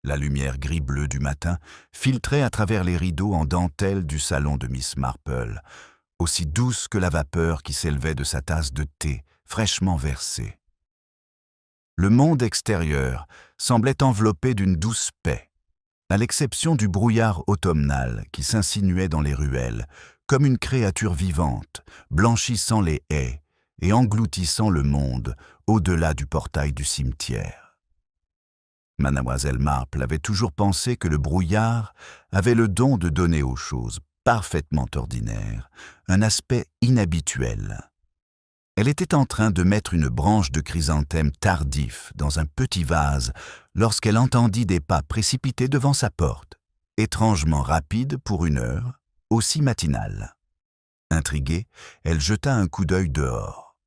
La lumière gris-bleu du matin filtrait à travers les rideaux en dentelle du salon de Miss Marple, aussi douce que la vapeur qui s'élevait de sa tasse de thé fraîchement versée. Le monde extérieur semblait enveloppé d'une douce paix, à l'exception du brouillard automnal qui s'insinuait dans les ruelles, comme une créature vivante, blanchissant les haies et engloutissant le monde au-delà du portail du cimetière. Mademoiselle Marple avait toujours pensé que le brouillard avait le don de donner aux choses parfaitement ordinaires un aspect inhabituel. Elle était en train de mettre une branche de chrysanthème tardif dans un petit vase lorsqu'elle entendit des pas précipités devant sa porte, étrangement rapides pour une heure, aussi matinale. Intriguée, elle jeta un coup d'œil dehors.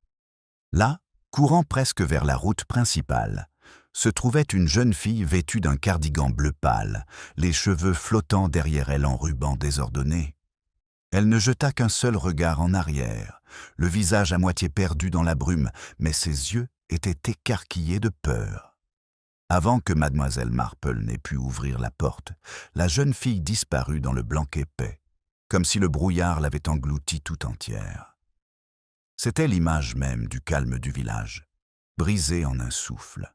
Là, courant presque vers la route principale, se trouvait une jeune fille vêtue d'un cardigan bleu pâle, les cheveux flottant derrière elle en rubans désordonnés. Elle ne jeta qu'un seul regard en arrière, le visage à moitié perdu dans la brume, mais ses yeux étaient écarquillés de peur. Avant que mademoiselle Marple n'ait pu ouvrir la porte, la jeune fille disparut dans le blanc épais, comme si le brouillard l'avait engloutie tout entière. C'était l'image même du calme du village, brisée en un souffle.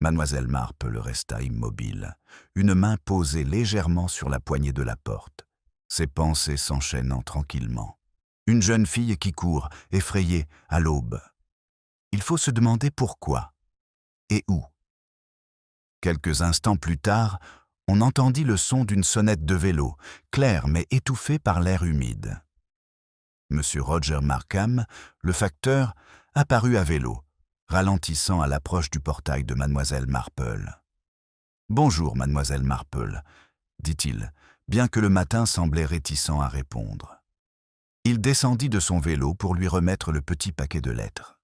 Mademoiselle Marple resta immobile, une main posée légèrement sur la poignée de la porte, ses pensées s'enchaînant tranquillement. Une jeune fille qui court, effrayée, à l'aube. Il faut se demander pourquoi et où. Quelques instants plus tard, on entendit le son d'une sonnette de vélo, claire mais étouffée par l'air humide. Monsieur Roger Markham, le facteur, apparut à vélo, ralentissant à l'approche du portail de mademoiselle Marple. « Bonjour, mademoiselle Marple », dit-il, bien que le matin semblait réticent à répondre. Il descendit de son vélo pour lui remettre le petit paquet de lettres.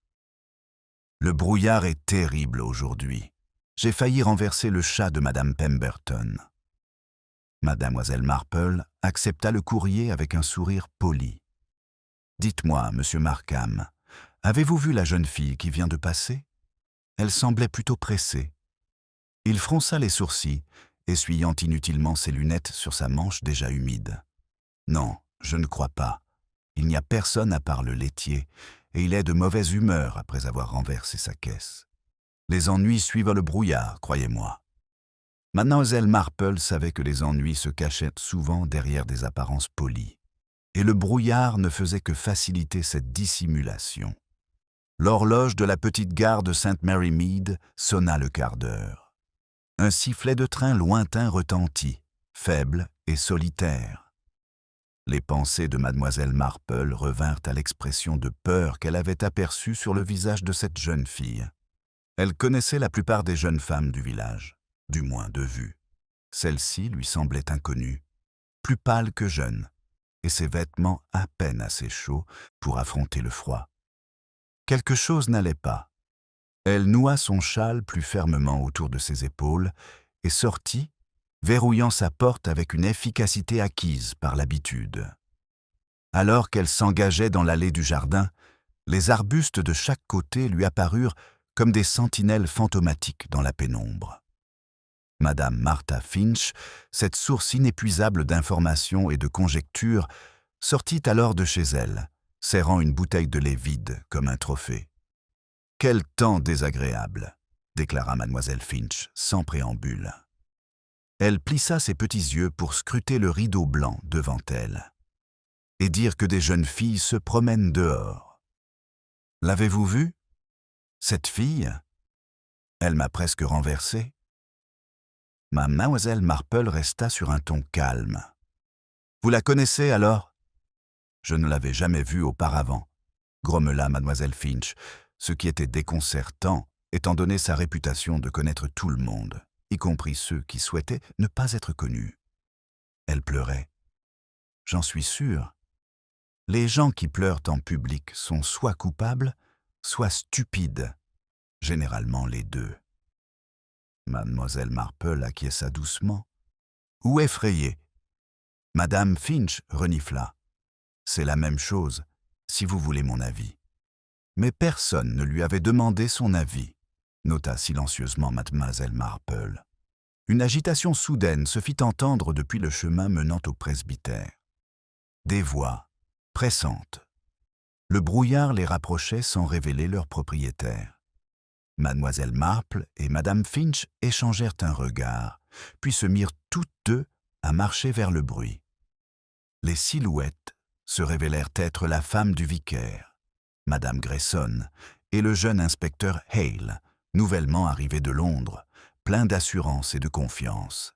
« Le brouillard est terrible aujourd'hui. J'ai failli renverser le chat de madame Pemberton. » Mademoiselle Marple accepta le courrier avec un sourire poli. « Dites-moi, monsieur Markham, avez-vous vu la jeune fille qui vient de passer ? Elle semblait plutôt pressée. » Il fronça les sourcils, essuyant inutilement ses lunettes sur sa manche déjà humide. « Non, je ne crois pas. Il n'y a personne à part le laitier, et il est de mauvaise humeur après avoir renversé sa caisse. Les ennuis suivent le brouillard, croyez-moi. » Mademoiselle Marple savait que les ennuis se cachaient souvent derrière des apparences polies, et le brouillard ne faisait que faciliter cette dissimulation. L'horloge de la petite gare de St. Mary Mead sonna le quart d'heure. Un sifflet de train lointain retentit, faible et solitaire. Les pensées de mademoiselle Marple revinrent à l'expression de peur qu'elle avait aperçue sur le visage de cette jeune fille. Elle connaissait la plupart des jeunes femmes du village, du moins de vue. Celle-ci lui semblait inconnue, plus pâle que jeune, et ses vêtements à peine assez chauds pour affronter le froid. Quelque chose n'allait pas. Elle noua son châle plus fermement autour de ses épaules et sortit, verrouillant sa porte avec une efficacité acquise par l'habitude. Alors qu'elle s'engageait dans l'allée du jardin, les arbustes de chaque côté lui apparurent comme des sentinelles fantomatiques dans la pénombre. Madame Martha Finch, cette source inépuisable d'informations et de conjectures, sortit alors de chez elle, serrant une bouteille de lait vide comme un trophée. « Quel temps désagréable !» déclara mademoiselle Finch, sans préambule. Elle plissa ses petits yeux pour scruter le rideau blanc devant elle et dire que des jeunes filles se promènent dehors. « L'avez-vous vue ? Cette fille ? Elle m'a presque renversé. » Mademoiselle Marple resta sur un ton calme. « Vous la connaissez alors ? » « Je ne l'avais jamais vue auparavant, » grommela mademoiselle Finch, ce qui était déconcertant, étant donné sa réputation de connaître tout le monde, y compris ceux qui souhaitaient ne pas être connus. Elle pleurait. « J'en suis sûre. Les gens qui pleurent en public sont soit coupables, soit stupides, généralement les deux. » Mademoiselle Marple acquiesça doucement, ou effrayée. Madame Finch renifla. « C'est la même chose, si vous voulez mon avis. » Mais personne ne lui avait demandé son avis, nota silencieusement mademoiselle Marple. Une agitation soudaine se fit entendre depuis le chemin menant au presbytère. Des voix, pressantes. Le brouillard les rapprochait sans révéler leur propriétaire. Mademoiselle Marple et Madame Finch échangèrent un regard, puis se mirent toutes deux à marcher vers le bruit. Les silhouettes se révélèrent être la femme du vicaire, Madame Grayson, et le jeune inspecteur Hale, nouvellement arrivé de Londres, plein d'assurance et de confiance.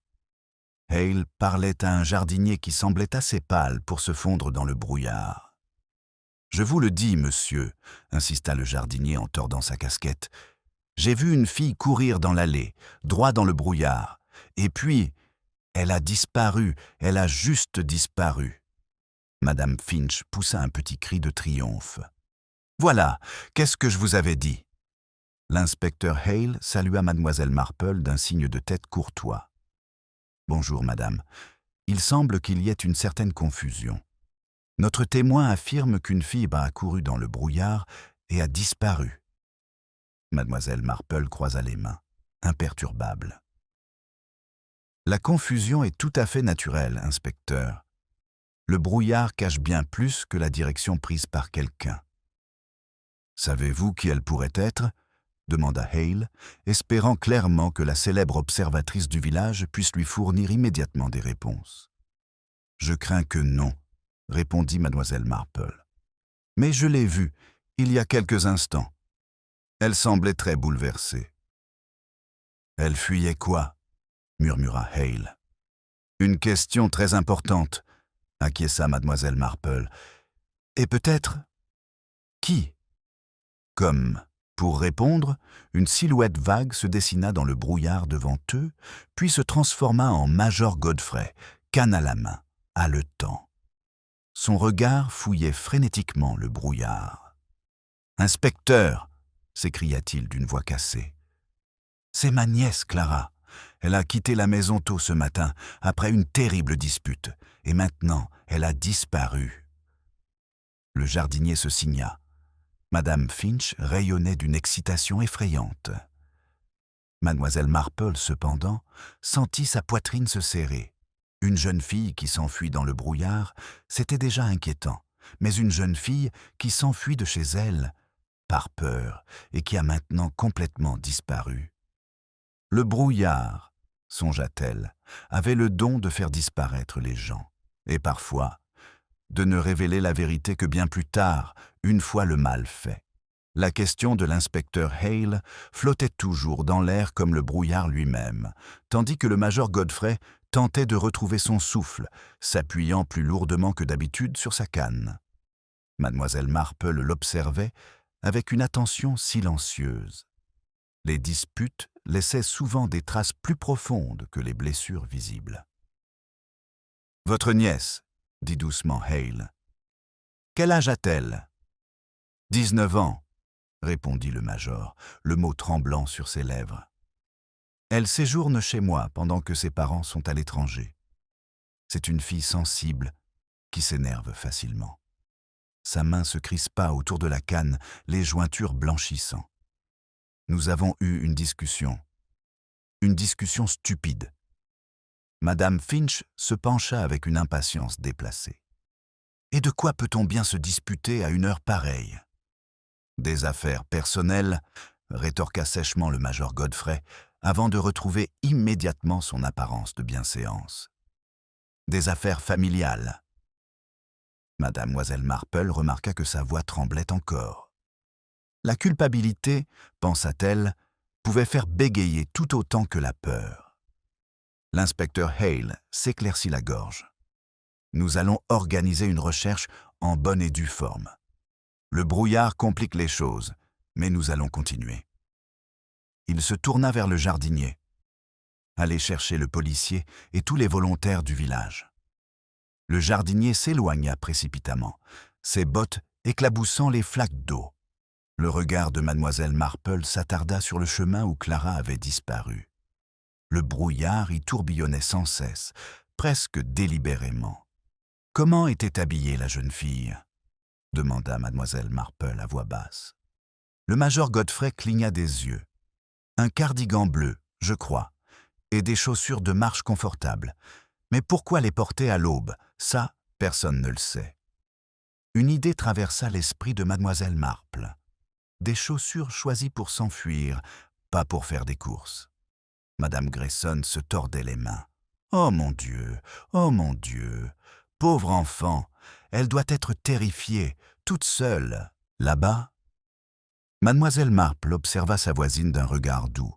Hale parlait à un jardinier qui semblait assez pâle pour se fondre dans le brouillard. « Je vous le dis, monsieur, » insista le jardinier en tordant sa casquette, « j'ai vu une fille courir dans l'allée, droit dans le brouillard, et puis, elle a disparu, elle a juste disparu. » Madame Finch poussa un petit cri de triomphe. « Voilà, qu'est-ce que je vous avais dit ?» L'inspecteur Hale salua Mademoiselle Marple d'un signe de tête courtois. « Bonjour, madame. Il semble qu'il y ait une certaine confusion. Notre témoin affirme qu'une fille a couru dans le brouillard et a disparu. » Mademoiselle Marple croisa les mains, imperturbable. « La confusion est tout à fait naturelle, inspecteur. Le brouillard cache bien plus que la direction prise par quelqu'un. »« Savez-vous qui elle pourrait être ?» demanda Hale, espérant clairement que la célèbre observatrice du village puisse lui fournir immédiatement des réponses. « Je crains que non, » répondit Mademoiselle Marple. « Mais je l'ai vue, il y a quelques instants. Elle semblait très bouleversée. »« Elle fuyait quoi ?» murmura Hale. « Une question très importante, » acquiesça Mademoiselle Marple. « Et peut-être... qui ?» Comme, pour répondre, une silhouette vague se dessina dans le brouillard devant eux, puis se transforma en Major Godfrey, canne à la main, haletant. Son regard fouillait frénétiquement le brouillard. « Inspecteur !» s'écria-t-il d'une voix cassée. « C'est ma nièce, Clara. Elle a quitté la maison tôt ce matin, après une terrible dispute, et maintenant elle a disparu. » Le jardinier se signa. Madame Finch rayonnait d'une excitation effrayante. Mademoiselle Marple, cependant, sentit sa poitrine se serrer. Une jeune fille qui s'enfuit dans le brouillard, c'était déjà inquiétant, mais une jeune fille qui s'enfuit de chez elle, par peur, et qui a maintenant complètement disparu. Le brouillard, songea-t-elle, avait le don de faire disparaître les gens, et parfois, de ne révéler la vérité que bien plus tard, une fois le mal fait. La question de l'inspecteur Hale flottait toujours dans l'air comme le brouillard lui-même, tandis que le major Godfrey tentait de retrouver son souffle, s'appuyant plus lourdement que d'habitude sur sa canne. Mademoiselle Marple l'observait avec une attention silencieuse. Les disputes laissaient souvent des traces plus profondes que les blessures visibles. « Votre nièce » dit doucement Hale. « Quel âge a-t-elle » « 19 ans, » répondit le major, le mot tremblant sur ses lèvres. « Elle séjourne chez moi pendant que ses parents sont à l'étranger. C'est une fille sensible qui s'énerve facilement. Sa main se crispa autour de la canne, les jointures blanchissant. Nous avons eu une discussion stupide. » Madame Finch se pencha avec une impatience déplacée. « Et de quoi peut-on bien se disputer à une heure pareille ?»« Des affaires personnelles, » rétorqua sèchement le major Godfrey, avant de retrouver immédiatement son apparence de bienséance. « Des affaires familiales. » Mademoiselle Marple remarqua que sa voix tremblait encore. La culpabilité, pensa-t-elle, pouvait faire bégayer tout autant que la peur. L'inspecteur Hale s'éclaircit la gorge. « Nous allons organiser une recherche en bonne et due forme. Le brouillard complique les choses, mais nous allons continuer. » Il se tourna vers le jardinier. « Allez chercher le policier et tous les volontaires du village. » Le jardinier s'éloigna précipitamment, ses bottes éclaboussant les flaques d'eau. Le regard de Mademoiselle Marple s'attarda sur le chemin où Clara avait disparu. Le brouillard y tourbillonnait sans cesse, presque délibérément. « Comment était habillée la jeune fille ?» demanda Mademoiselle Marple à voix basse. Le major Godfrey cligna des yeux. « Un cardigan bleu, je crois, et des chaussures de marche confortables. Mais pourquoi les porter à l'aube? Ça, personne ne le sait. Une idée traversa l'esprit de mademoiselle Marple. Des chaussures choisies pour s'enfuir, pas pour faire des courses. Madame Grayson se tordait les mains. Oh mon Dieu, oh mon Dieu, pauvre enfant, elle doit être terrifiée, toute seule, là-bas. Mademoiselle Marple observa sa voisine d'un regard doux.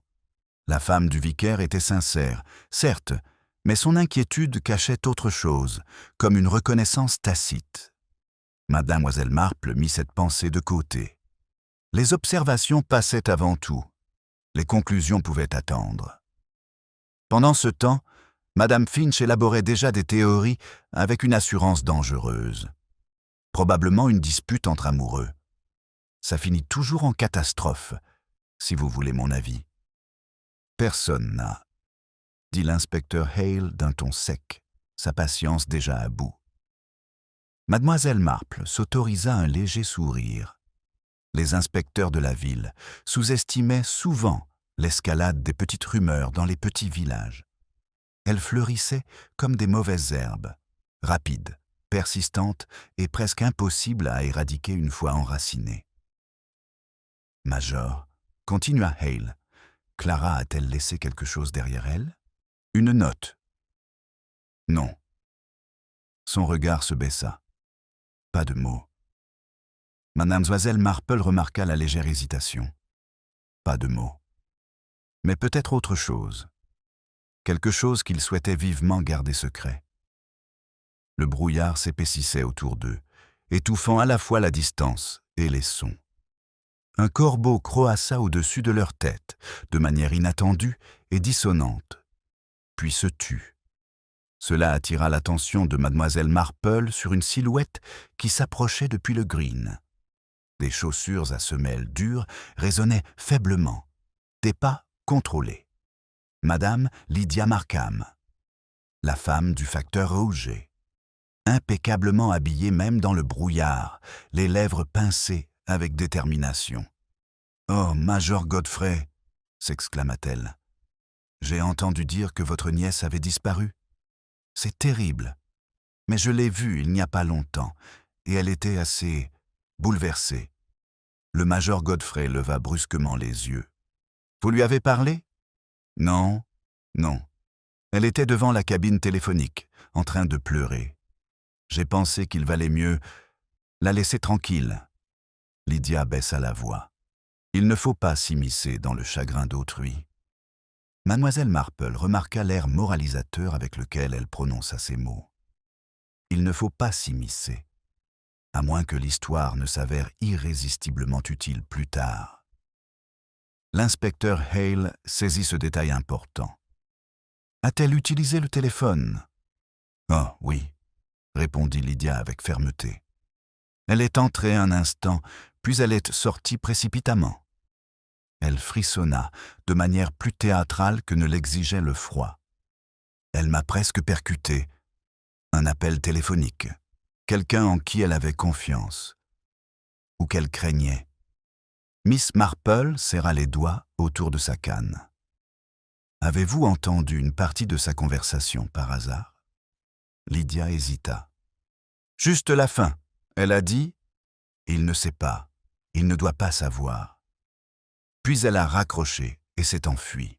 La femme du vicaire était sincère, certes, mais son inquiétude cachait autre chose, comme une reconnaissance tacite. Mademoiselle Marple mit cette pensée de côté. Les observations passaient avant tout. Les conclusions pouvaient attendre. Pendant ce temps, Madame Finch élaborait déjà des théories avec une assurance dangereuse. Probablement une dispute entre amoureux. Ça finit toujours en catastrophe, si vous voulez mon avis. Personne n'a, dit l'inspecteur Hale d'un ton sec, sa patience déjà à bout. Mademoiselle Marple s'autorisa un léger sourire. Les inspecteurs de la ville sous-estimaient souvent l'escalade des petites rumeurs dans les petits villages. Elles fleurissaient comme des mauvaises herbes, rapides, persistantes et presque impossibles à éradiquer une fois enracinées. « Major, continua Hale, Clara a-t-elle laissé quelque chose derrière elle? Une note? » « Non. » Son regard se baissa. Pas de mots. Mademoiselle Marple remarqua la légère hésitation. Pas de mots. Mais peut-être autre chose. Quelque chose qu'il souhaitait vivement garder secret. Le brouillard s'épaississait autour d'eux, étouffant à la fois la distance et les sons. Un corbeau croassa au-dessus de leur tête, de manière inattendue et dissonante, puis se tut. Cela attira l'attention de mademoiselle Marple sur une silhouette qui s'approchait depuis le green. Des chaussures à semelles dures résonnaient faiblement, des pas contrôlés. Madame Lydia Markham, la femme du facteur Rouget, impeccablement habillée même dans le brouillard, les lèvres pincées avec détermination. « Oh, Major Godfrey !» s'exclama-t-elle. « J'ai entendu dire que votre nièce avait disparu. C'est terrible. Mais je l'ai vue il n'y a pas longtemps, et elle était assez bouleversée. » Le Major Godfrey leva brusquement les yeux. « Vous lui avez parlé ? » ?»« Non, non. Elle était devant la cabine téléphonique, en train de pleurer. J'ai pensé qu'il valait mieux la laisser tranquille. » Lydia baissa la voix. Il ne faut pas s'immiscer dans le chagrin d'autrui. Mademoiselle Marple remarqua l'air moralisateur avec lequel elle prononça ces mots. Il ne faut pas s'immiscer, à moins que l'histoire ne s'avère irrésistiblement utile plus tard. L'inspecteur Hale saisit ce détail important. A-t-elle utilisé le téléphone? Oh, oui, répondit Lydia avec fermeté. Elle est entrée un instant, puis elle est sortie précipitamment. Elle frissonna de manière plus théâtrale que ne l'exigeait le froid. Elle m'a presque percuté. Un appel téléphonique. Quelqu'un en qui elle avait confiance. Ou qu'elle craignait. Miss Marple serra les doigts autour de sa canne. Avez-vous entendu une partie de sa conversation par hasard? Lydia hésita. Juste la fin. Elle a dit « Il ne sait pas. Il ne doit pas savoir. » Puis elle a raccroché et s'est enfuie.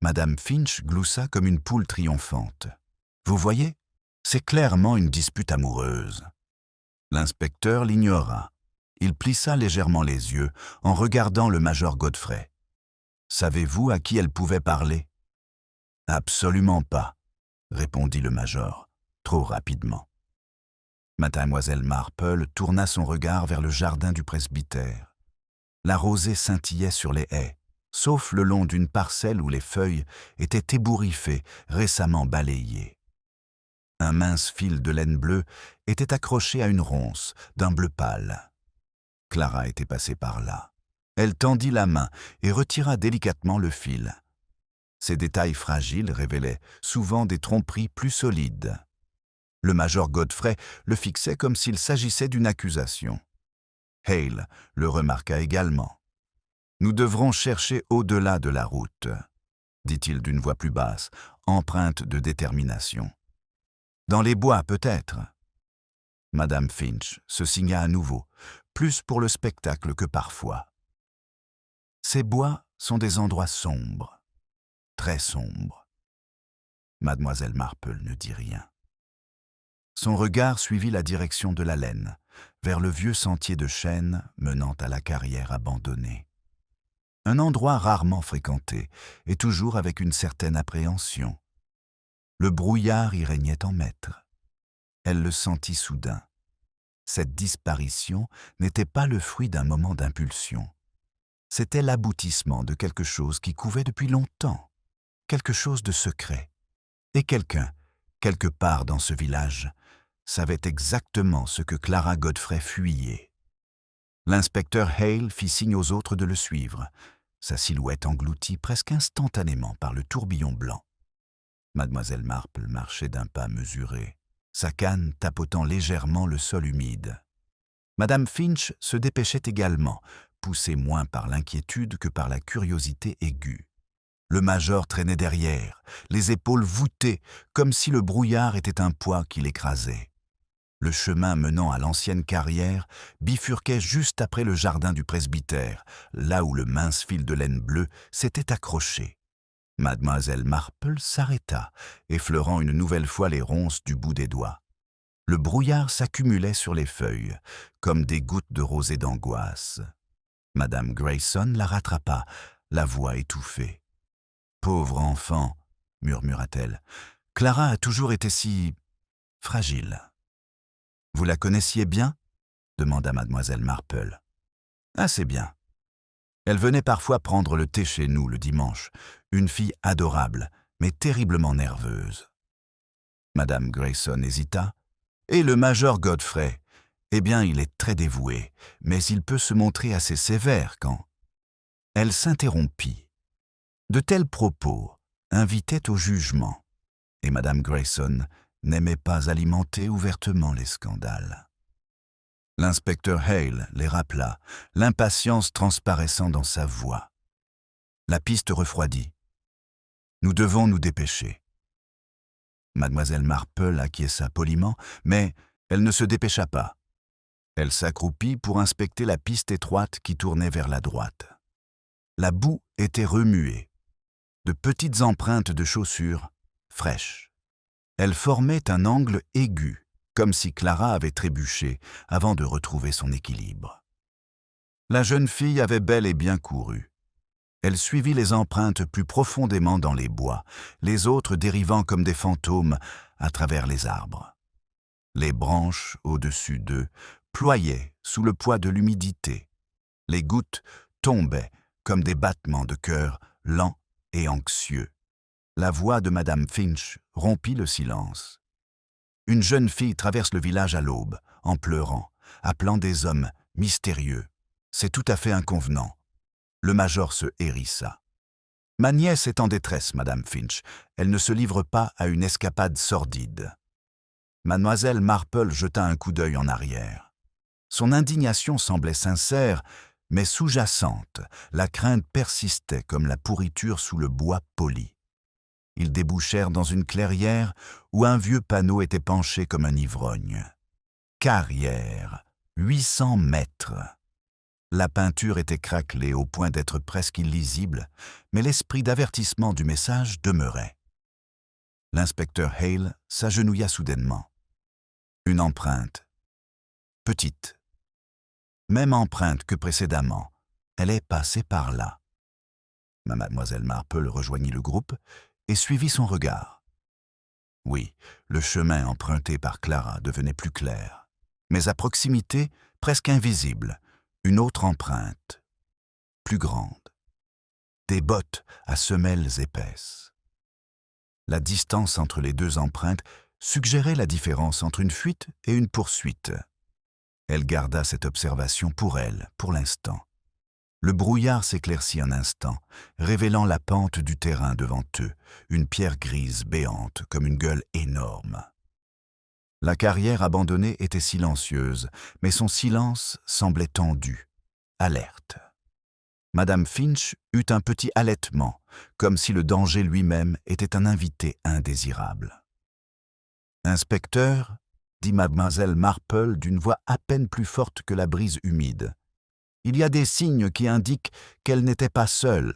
Madame Finch gloussa comme une poule triomphante. « Vous voyez, c'est clairement une dispute amoureuse. » L'inspecteur l'ignora. Il plissa légèrement les yeux en regardant le major Godfrey. « Savez-vous à qui elle pouvait parler? »« Absolument pas, » répondit le major, trop rapidement. Mademoiselle Marple tourna son regard vers le jardin du presbytère. La rosée scintillait sur les haies, sauf le long d'une parcelle où les feuilles étaient ébouriffées, récemment balayées. Un mince fil de laine bleue était accroché à une ronce d'un bleu pâle. Clara était passée par là. Elle tendit la main et retira délicatement le fil. Ces détails fragiles révélaient souvent des tromperies plus solides. Le major Godfrey le fixait comme s'il s'agissait d'une accusation. Hale le remarqua également. « Nous devrons chercher au-delà de la route. » dit-il d'une voix plus basse, empreinte de détermination. « Dans les bois, peut-être. » Madame Finch se signa à nouveau, plus pour le spectacle que parfois. « Ces bois sont des endroits sombres, très sombres. » Mademoiselle Marple ne dit rien. Son regard suivit la direction de la laine, vers le vieux sentier de chêne menant à la carrière abandonnée. Un endroit rarement fréquenté, et toujours avec une certaine appréhension. Le brouillard y régnait en maître. Elle le sentit soudain. Cette disparition n'était pas le fruit d'un moment d'impulsion. C'était l'aboutissement de quelque chose qui couvait depuis longtemps, quelque chose de secret. Et quelqu'un, quelque part dans ce village, savait exactement ce que Clara Godfrey fuyait. L'inspecteur Hale fit signe aux autres de le suivre, sa silhouette engloutie presque instantanément par le tourbillon blanc. Mademoiselle Marple marchait d'un pas mesuré, sa canne tapotant légèrement le sol humide. Madame Finch se dépêchait également, poussée moins par l'inquiétude que par la curiosité aiguë. Le major traînait derrière, les épaules voûtées, comme si le brouillard était un poids qui l'écrasait. Le chemin menant à l'ancienne carrière bifurquait juste après le jardin du presbytère, là où le mince fil de laine bleue s'était accroché. Mademoiselle Marple s'arrêta, effleurant une nouvelle fois les ronces du bout des doigts. Le brouillard s'accumulait sur les feuilles, comme des gouttes de rosée d'angoisse. Madame Grayson la rattrapa, la voix étouffée. « Pauvre enfant, » murmura-t-elle, « Clara a toujours été si fragile. » « Vous la connaissiez bien ?» demanda mademoiselle Marple. « Assez bien. Elle venait parfois prendre le thé chez nous le dimanche, une fille adorable, mais terriblement nerveuse. » Madame Grayson hésita. « Et le major Godfrey? Eh bien, il est très dévoué, mais il peut se montrer assez sévère quand... » Elle s'interrompit. De tels propos invitaient au jugement, et Madame Grayson n'aimait pas alimenter ouvertement les scandales. L'inspecteur Hale les rappela, l'impatience transparaissant dans sa voix. La piste refroidit. « Nous devons nous dépêcher. » Mademoiselle Marple acquiesça poliment, mais elle ne se dépêcha pas. Elle s'accroupit pour inspecter la piste étroite qui tournait vers la droite. La boue était remuée, de petites empreintes de chaussures fraîches. Elle formait un angle aigu, comme si Clara avait trébuché avant de retrouver son équilibre. La jeune fille avait bel et bien couru. Elle suivit les empreintes plus profondément dans les bois, les autres dérivant comme des fantômes à travers les arbres. Les branches au-dessus d'eux ployaient sous le poids de l'humidité. Les gouttes tombaient comme des battements de cœur lents et anxieux. La voix de Madame Finch rompit le silence. « Une jeune fille traverse le village à l'aube, en pleurant, appelant des hommes mystérieux. C'est tout à fait inconvenant. » Le major se hérissa. « Ma nièce est en détresse, Madame Finch. Elle ne se livre pas à une escapade sordide. » Mademoiselle Marple jeta un coup d'œil en arrière. Son indignation semblait sincère, mais sous-jacente, la crainte persistait comme la pourriture sous le bois poli. Ils débouchèrent dans une clairière où un vieux panneau était penché comme un ivrogne. Carrière, 800 mètres. La peinture était craquelée au point d'être presque illisible, mais l'esprit d'avertissement du message demeurait. L'inspecteur Hale s'agenouilla soudainement. Une empreinte. Petite. Même empreinte que précédemment. Elle est passée par là. Mademoiselle Marple rejoignit le groupe et suivit son regard. Oui, le chemin emprunté par Clara devenait plus clair, mais à proximité, presque invisible, une autre empreinte, plus grande. Des bottes à semelles épaisses. La distance entre les deux empreintes suggérait la différence entre une fuite et une poursuite. Elle garda cette observation pour elle, pour l'instant. Le brouillard s'éclaircit un instant, révélant la pente du terrain devant eux, une pierre grise béante comme une gueule énorme. La carrière abandonnée était silencieuse, mais son silence semblait tendu, alerte. Madame Finch eut un petit halètement, comme si le danger lui-même était un invité indésirable. « Inspecteur, dit mademoiselle Marple d'une voix à peine plus forte que la brise humide. Il y a des signes qui indiquent qu'elle n'était pas seule. »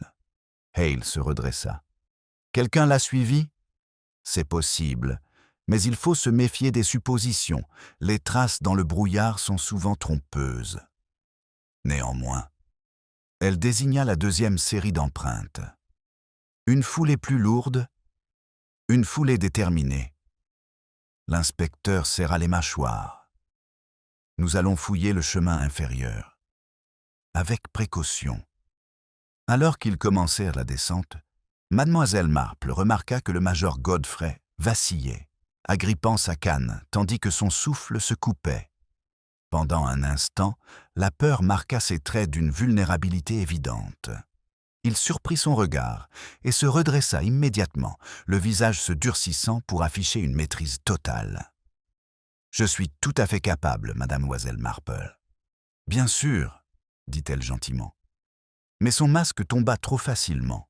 Hale se redressa. « Quelqu'un l'a suivie ? C'est possible, mais il faut se méfier des suppositions. Les traces dans le brouillard sont souvent trompeuses. » Néanmoins, elle désigna la deuxième série d'empreintes. Une foulée plus lourde, une foulée déterminée. L'inspecteur serra les mâchoires. « Nous allons fouiller le chemin inférieur. » Avec précaution. Alors qu'ils commencèrent la descente, mademoiselle Marple remarqua que le major Godfrey vacillait, agrippant sa canne, tandis que son souffle se coupait. Pendant un instant, la peur marqua ses traits d'une vulnérabilité évidente. Il surprit son regard et se redressa immédiatement, le visage se durcissant pour afficher une maîtrise totale. « Je suis tout à fait capable, mademoiselle Marple. »« Bien sûr, » dit-elle gentiment. Mais son masque tomba trop facilement.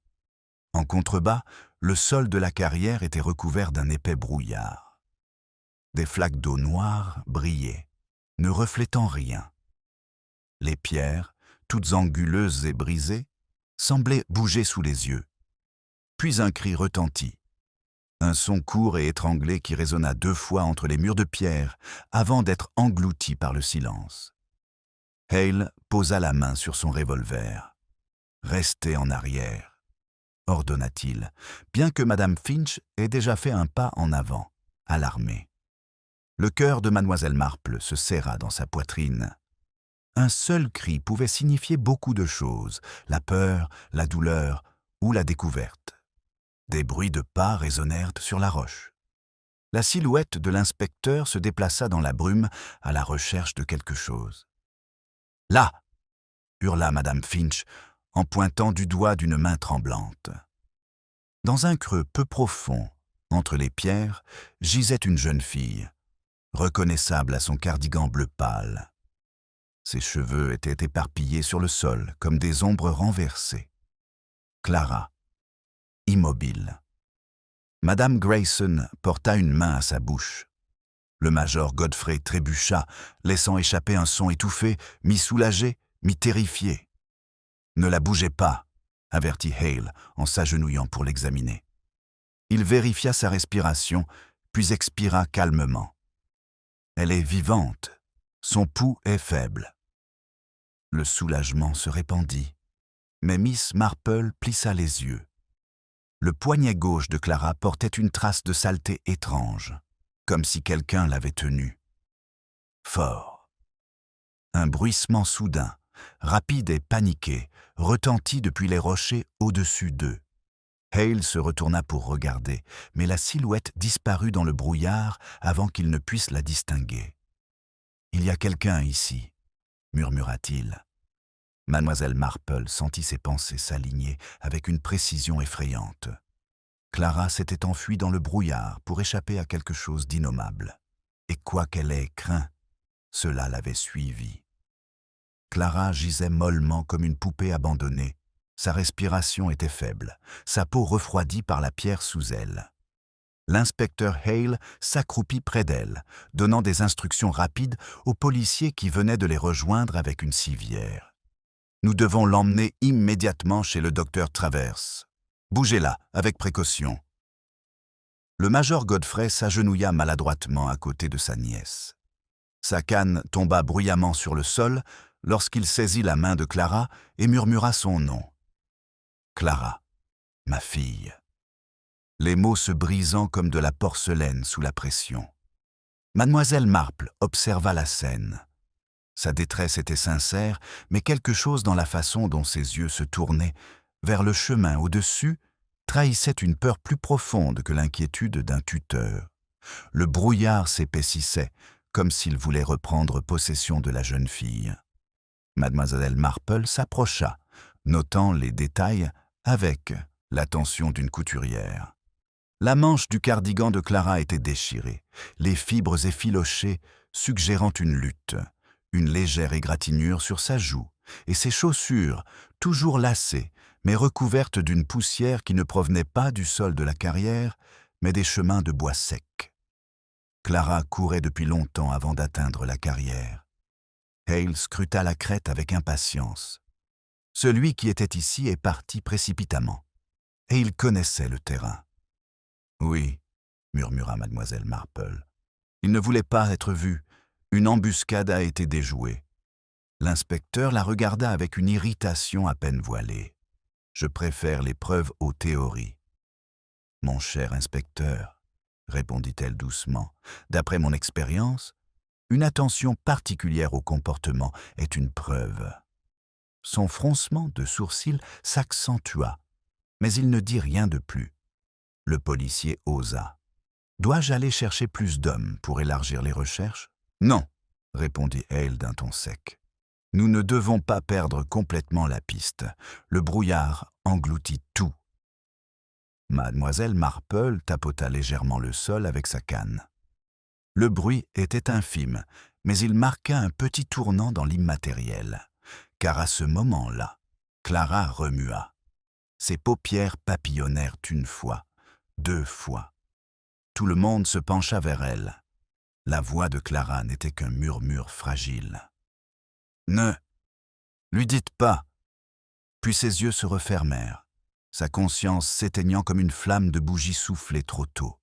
En contrebas, le sol de la carrière était recouvert d'un épais brouillard. Des flaques d'eau noire brillaient, ne reflétant rien. Les pierres, toutes anguleuses et brisées, semblaient bouger sous les yeux. Puis un cri retentit. Un son court et étranglé qui résonna 2 fois entre les murs de pierre avant d'être englouti par le silence. Hale posa la main sur son revolver. « Restez en arrière, » ordonna-t-il, bien que Madame Finch ait déjà fait un pas en avant, alarmée. Le cœur de mademoiselle Marple se serra dans sa poitrine. Un seul cri pouvait signifier beaucoup de choses, la peur, la douleur ou la découverte. Des bruits de pas résonnèrent sur la roche. La silhouette de l'inspecteur se déplaça dans la brume à la recherche de quelque chose. « Là !» hurla Madame Finch en pointant du doigt d'une main tremblante. Dans un creux peu profond, entre les pierres, gisait une jeune fille, reconnaissable à son cardigan bleu pâle. Ses cheveux étaient éparpillés sur le sol comme des ombres renversées. Clara, immobile. Madame Grayson porta une main à sa bouche. Le major Godfrey trébucha, laissant échapper un son étouffé, mi-soulagé, mi-terrifié. « Ne la bougez pas !» avertit Hale en s'agenouillant pour l'examiner. Il vérifia sa respiration, puis expira calmement. « Elle est vivante. Son pouls est faible. » Le soulagement se répandit, mais Miss Marple plissa les yeux. Le poignet gauche de Clara portait une trace de saleté étrange, comme si quelqu'un l'avait tenue. Fort. Un bruissement soudain, rapide et paniqué, retentit depuis les rochers au-dessus d'eux. Hale se retourna pour regarder, mais la silhouette disparut dans le brouillard avant qu'il ne puisse la distinguer. « Il y a quelqu'un ici, » murmura-t-il. Mademoiselle Marple sentit ses pensées s'aligner avec une précision effrayante. Clara s'était enfuie dans le brouillard pour échapper à quelque chose d'innommable. Et quoi qu'elle ait craint, cela l'avait suivie. Clara gisait mollement comme une poupée abandonnée. Sa respiration était faible, sa peau refroidie par la pierre sous elle. L'inspecteur Hale s'accroupit près d'elle, donnant des instructions rapides aux policiers qui venaient de les rejoindre avec une civière. « Nous devons l'emmener immédiatement chez le docteur Travers. Bougez-la, avec précaution. » Le major Godfrey s'agenouilla maladroitement à côté de sa nièce. Sa canne tomba bruyamment sur le sol lorsqu'il saisit la main de Clara et murmura son nom. « Clara, ma fille. » Les mots se brisant comme de la porcelaine sous la pression. Mademoiselle Marple observa la scène. Sa détresse était sincère, mais quelque chose dans la façon dont ses yeux se tournaient vers le chemin au-dessus trahissait une peur plus profonde que l'inquiétude d'un tuteur. Le brouillard s'épaississait, comme s'il voulait reprendre possession de la jeune fille. Mademoiselle Marple s'approcha, notant les détails avec l'attention d'une couturière. La manche du cardigan de Clara était déchirée, les fibres effilochées suggérant une lutte, une légère égratignure sur sa joue, et ses chaussures, toujours lacées, mais recouvertes d'une poussière qui ne provenait pas du sol de la carrière, mais des chemins de bois sec. Clara courait depuis longtemps avant d'atteindre la carrière. Hale scruta la crête avec impatience. Celui qui était ici est parti précipitamment, et il connaissait le terrain. « Oui, » murmura mademoiselle Marple. « Il ne voulait pas être vu. Une embuscade a été déjouée. » L'inspecteur la regarda avec une irritation à peine voilée. « Je préfère les preuves aux théories. »« Mon cher inspecteur, » répondit-elle doucement, « d'après mon expérience, une attention particulière au comportement est une preuve. » Son froncement de sourcils s'accentua, mais il ne dit rien de plus. Le policier osa. « Dois-je aller chercher plus d'hommes pour élargir les recherches ?»« Non, » répondit Hale d'un ton sec. « Nous ne devons pas perdre complètement la piste. Le brouillard engloutit tout. » Mademoiselle Marple tapota légèrement le sol avec sa canne. Le bruit était infime, mais il marqua un petit tournant dans l'immatériel, car à ce moment-là, Clara remua. Ses paupières papillonnèrent une fois, 2 fois. Tout le monde se pencha vers elle. La voix de Clara n'était qu'un murmure fragile. « Ne lui dites pas !» Puis ses yeux se refermèrent, sa conscience s'éteignant comme une flamme de bougie soufflée trop tôt.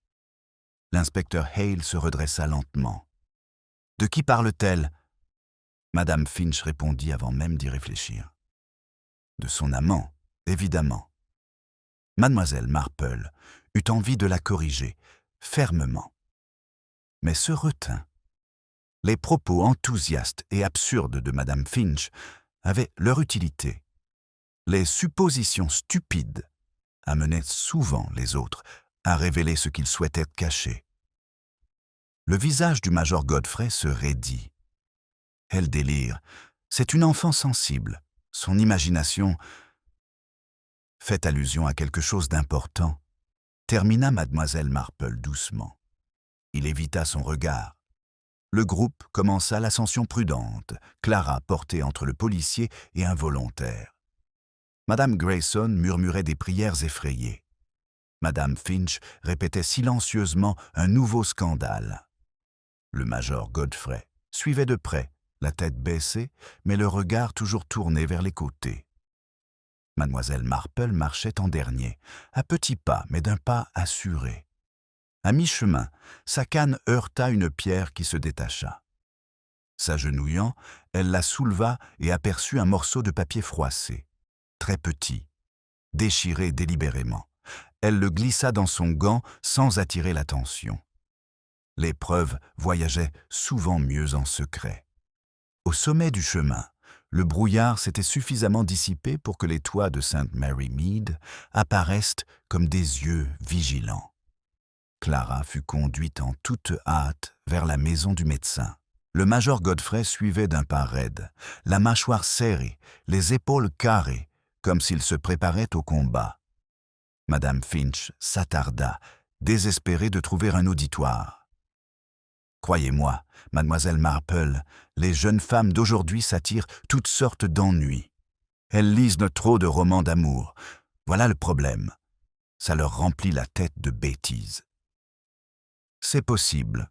L'inspecteur Hale se redressa lentement. « De qui parle-t-elle » Madame Finch répondit avant même d'y réfléchir. « De son amant, évidemment. » Mademoiselle Marple eut envie de la corriger, fermement, mais se retint. Les propos enthousiastes et absurdes de Madame Finch avaient leur utilité. Les suppositions stupides amenaient souvent les autres à révéler ce qu'ils souhaitaient cacher. Le visage du major Godfrey se raidit. Elle délire. C'est une enfant sensible. Son imagination fait allusion à quelque chose d'important, termina mademoiselle Marple doucement. Il évita son regard. Le groupe commença l'ascension prudente, Clara portée entre le policier et un volontaire. Madame Grayson murmurait des prières effrayées. Madame Finch répétait silencieusement un nouveau scandale. Le major Godfrey suivait de près, la tête baissée, mais le regard toujours tourné vers les côtés. Mademoiselle Marple marchait en dernier, à petits pas, mais d'un pas assuré. À mi-chemin, sa canne heurta une pierre qui se détacha. S'agenouillant, elle la souleva et aperçut un morceau de papier froissé, très petit, déchiré délibérément. Elle le glissa dans son gant sans attirer l'attention. Les preuves voyageaient souvent mieux en secret. Au sommet du chemin, le brouillard s'était suffisamment dissipé pour que les toits de St. Mary Mead apparaissent comme des yeux vigilants. Clara fut conduite en toute hâte vers la maison du médecin. Le major Godfrey suivait d'un pas raide, la mâchoire serrée, les épaules carrées, comme s'il se préparait au combat. Madame Finch s'attarda, désespérée de trouver un auditoire. « Croyez-moi, mademoiselle Marple, les jeunes femmes d'aujourd'hui s'attirent toutes sortes d'ennuis. Elles lisent trop de romans d'amour. Voilà le problème. Ça leur remplit la tête de bêtises. » « C'est possible, »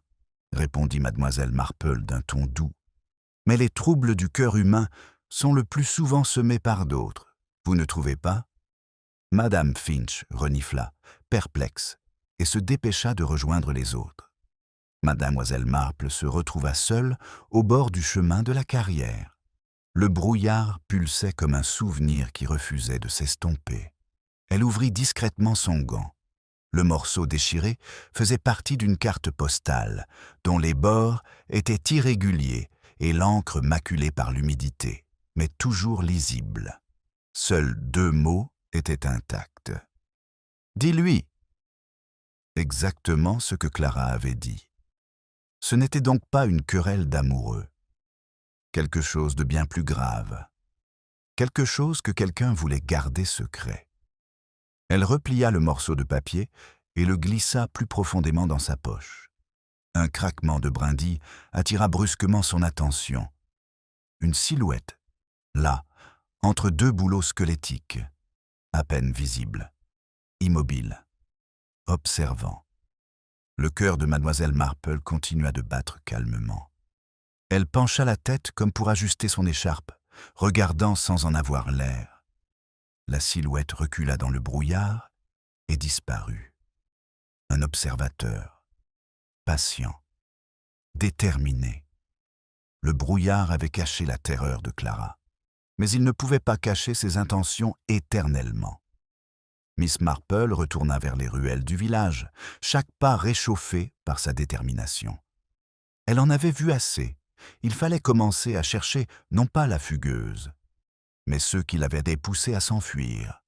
répondit mademoiselle Marple d'un ton doux. « Mais les troubles du cœur humain sont le plus souvent semés par d'autres. Vous ne trouvez pas ?» Madame Finch renifla, perplexe, et se dépêcha de rejoindre les autres. Mademoiselle Marple se retrouva seule au bord du chemin de la carrière. Le brouillard pulsait comme un souvenir qui refusait de s'estomper. Elle ouvrit discrètement son gant. Le morceau déchiré faisait partie d'une carte postale, dont les bords étaient irréguliers et l'encre maculée par l'humidité, mais toujours lisible. Seuls 2 mots étaient intacts. « Dis-lui !» Exactement ce que Clara avait dit. Ce n'était donc pas une querelle d'amoureux. Quelque chose de bien plus grave. Quelque chose que quelqu'un voulait garder secret. Elle replia le morceau de papier et le glissa plus profondément dans sa poche. Un craquement de brindilles attira brusquement son attention. Une silhouette, là, entre deux bouleaux squelettiques, à peine visibles, immobile, observant. Le cœur de mademoiselle Marple continua de battre calmement. Elle pencha la tête comme pour ajuster son écharpe, regardant sans en avoir l'air. La silhouette recula dans le brouillard et disparut. Un observateur, patient, déterminé. Le brouillard avait caché la terreur de Clara, mais il ne pouvait pas cacher ses intentions éternellement. Miss Marple retourna vers les ruelles du village, chaque pas réchauffé par sa détermination. Elle en avait vu assez. Il fallait commencer à chercher non pas la fugueuse, mais ceux qui l'avaient poussée à s'enfuir.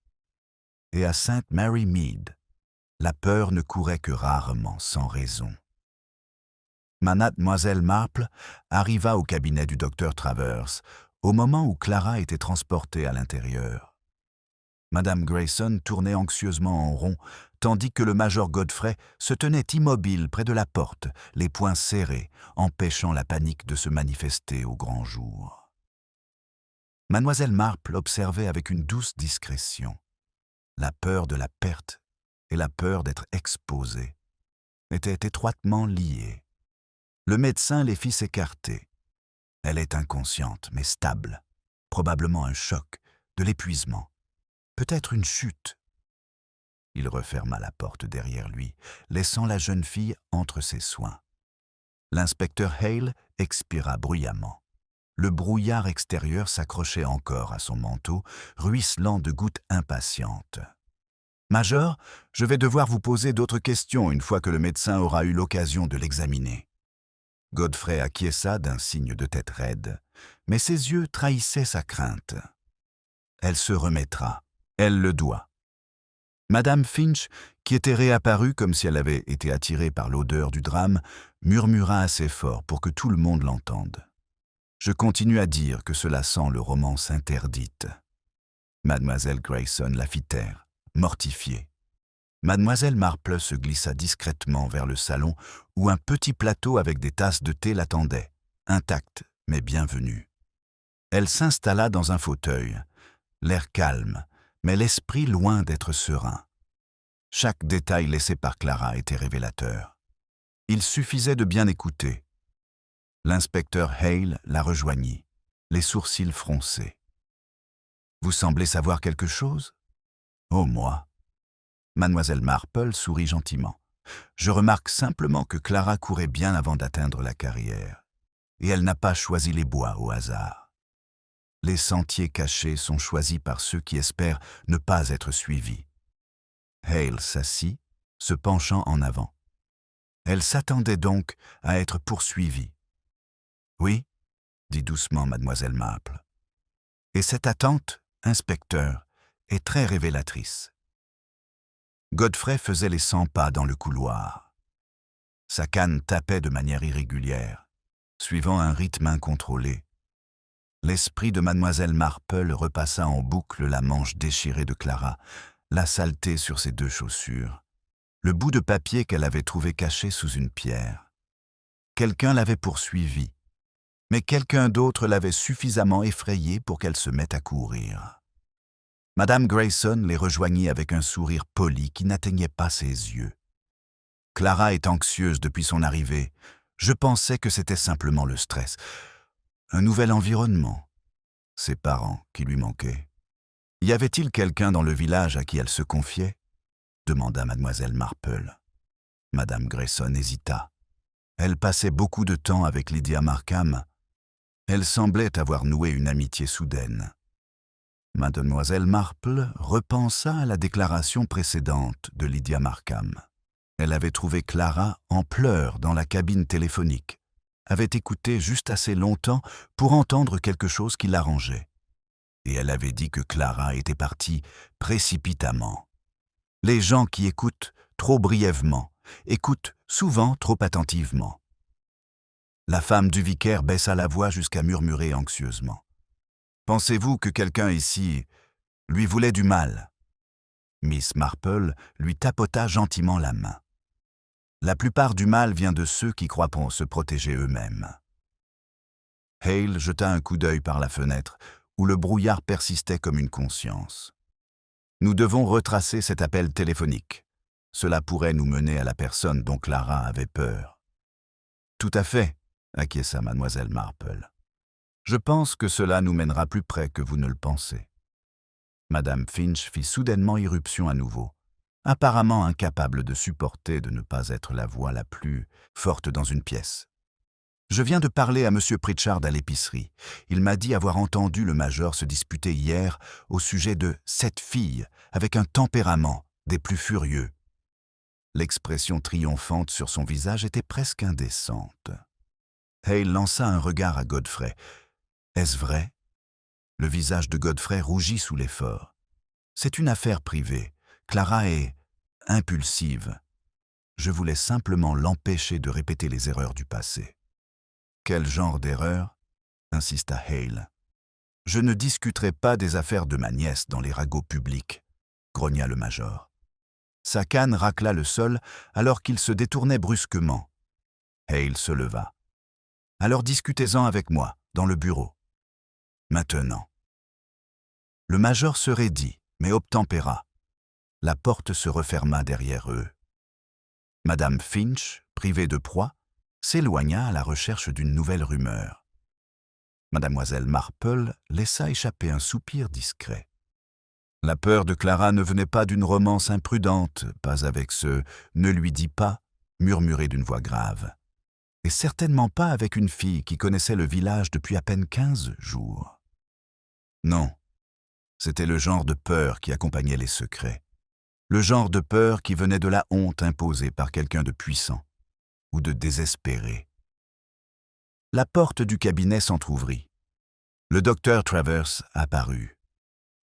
Et à St. Mary Mead, la peur ne courait que rarement sans raison. Mademoiselle Marple arriva au cabinet du docteur Travers au moment où Clara était transportée à l'intérieur. Madame Grayson tournait anxieusement en rond, tandis que le major Godfrey se tenait immobile près de la porte, les poings serrés, empêchant la panique de se manifester au grand jour. Mademoiselle Marple observait avec une douce discrétion. La peur de la perte et la peur d'être exposée étaient étroitement liées. Le médecin les fit s'écarter. Elle est inconsciente, mais stable. Probablement un choc, de l'épuisement. Peut-être une chute. Il referma la porte derrière lui, laissant la jeune fille entre ses soins. L'inspecteur Hale expira bruyamment. Le brouillard extérieur s'accrochait encore à son manteau, ruisselant de gouttes impatientes. « Major, je vais devoir vous poser d'autres questions une fois que le médecin aura eu l'occasion de l'examiner. » Godfrey acquiesça d'un signe de tête raide, mais ses yeux trahissaient sa crainte. Elle se remettra, elle le doit. Madame Finch, qui était réapparue comme si elle avait été attirée par l'odeur du drame, murmura assez fort pour que tout le monde l'entende. Je continue à dire que cela sent le romance interdite. Mademoiselle Grayson la fit taire, mortifiée. Mademoiselle Marple se glissa discrètement vers le salon où un petit plateau avec des tasses de thé l'attendait, intact mais bienvenu. Elle s'installa dans un fauteuil, l'air calme, mais l'esprit loin d'être serein. Chaque détail laissé par Clara était révélateur. Il suffisait de bien écouter. L'inspecteur Hale la rejoignit, les sourcils froncés. « Vous semblez savoir quelque chose ?»« Oh, moi !» Mademoiselle Marple sourit gentiment. « Je remarque simplement que Clara courait bien avant d'atteindre la carrière, et elle n'a pas choisi les bois au hasard. Les sentiers cachés sont choisis par ceux qui espèrent ne pas être suivis. » Hale s'assit, se penchant en avant. Elle s'attendait donc à être poursuivie. « Oui, » dit doucement mademoiselle Marple. « Et cette attente, inspecteur, est très révélatrice. » Godfrey faisait les 100 pas dans le couloir. Sa canne tapait de manière irrégulière, suivant un rythme incontrôlé. L'esprit de mademoiselle Marple repassa en boucle la manche déchirée de Clara, la saleté sur ses 2 chaussures, le bout de papier qu'elle avait trouvé caché sous une pierre. Quelqu'un l'avait poursuivie, mais quelqu'un d'autre l'avait suffisamment effrayée pour qu'elle se mette à courir. Madame Grayson les rejoignit avec un sourire poli qui n'atteignait pas ses yeux. « Clara est anxieuse depuis son arrivée. Je pensais que c'était simplement le stress. Un nouvel environnement. Ses parents qui lui manquaient. Y avait-il quelqu'un dans le village à qui elle se confiait ?» demanda mademoiselle Marple. Madame Grayson hésita. Elle passait beaucoup de temps avec Lydia Markham. Elle semblait avoir noué une amitié soudaine. Mademoiselle Marple repensa à la déclaration précédente de Lydia Markham. Elle avait trouvé Clara en pleurs dans la cabine téléphonique, avait écouté juste assez longtemps pour entendre quelque chose qui l'arrangeait. Et elle avait dit que Clara était partie précipitamment. Les gens qui écoutent trop brièvement, écoutent souvent trop attentivement. La femme du vicaire baissa la voix jusqu'à murmurer anxieusement. « Pensez-vous que quelqu'un ici lui voulait du mal ?» Miss Marple lui tapota gentiment la main. « La plupart du mal vient de ceux qui croient se protéger eux-mêmes. » Hale jeta un coup d'œil par la fenêtre, où le brouillard persistait comme une conscience. Nous devons retracer cet appel téléphonique. Cela pourrait nous mener à la personne dont Clara avait peur. Tout à fait, acquiesça mademoiselle Marple. Je pense que cela nous mènera plus près que vous ne le pensez. Madame Finch fit soudainement irruption à nouveau, apparemment incapable de supporter de ne pas être la voix la plus forte dans une pièce. Je viens de parler à M. Pritchard à l'épicerie. Il m'a dit avoir entendu le major se disputer hier au sujet de cette fille avec un tempérament des plus furieux. L'expression triomphante sur son visage était presque indécente. Hale lança un regard à Godfrey. Est-ce vrai? Le visage de Godfrey rougit sous l'effort. C'est une affaire privée. Clara est impulsive. Je voulais simplement l'empêcher de répéter les erreurs du passé. Quel genre d'erreur? Insista Hale. Je ne discuterai pas des affaires de ma nièce dans les ragots publics, grogna le major. Sa canne racla le sol alors qu'il se détournait brusquement. Hale se leva. Alors discutez-en avec moi, dans le bureau. Maintenant. Le major se raidit, mais obtempéra. La porte se referma derrière eux. Madame Finch, privée de proie, s'éloigna à la recherche d'une nouvelle rumeur. Mademoiselle Marple laissa échapper un soupir discret. La peur de Clara ne venait pas d'une romance imprudente, pas avec ce « ne lui dis pas » murmuré d'une voix grave, et certainement pas avec une fille qui connaissait le village depuis à peine 15 jours. Non, c'était le genre de peur qui accompagnait les secrets, le genre de peur qui venait de la honte imposée par quelqu'un de puissant ou de désespéré. La porte du cabinet s'entr'ouvrit. Le docteur Travers apparut.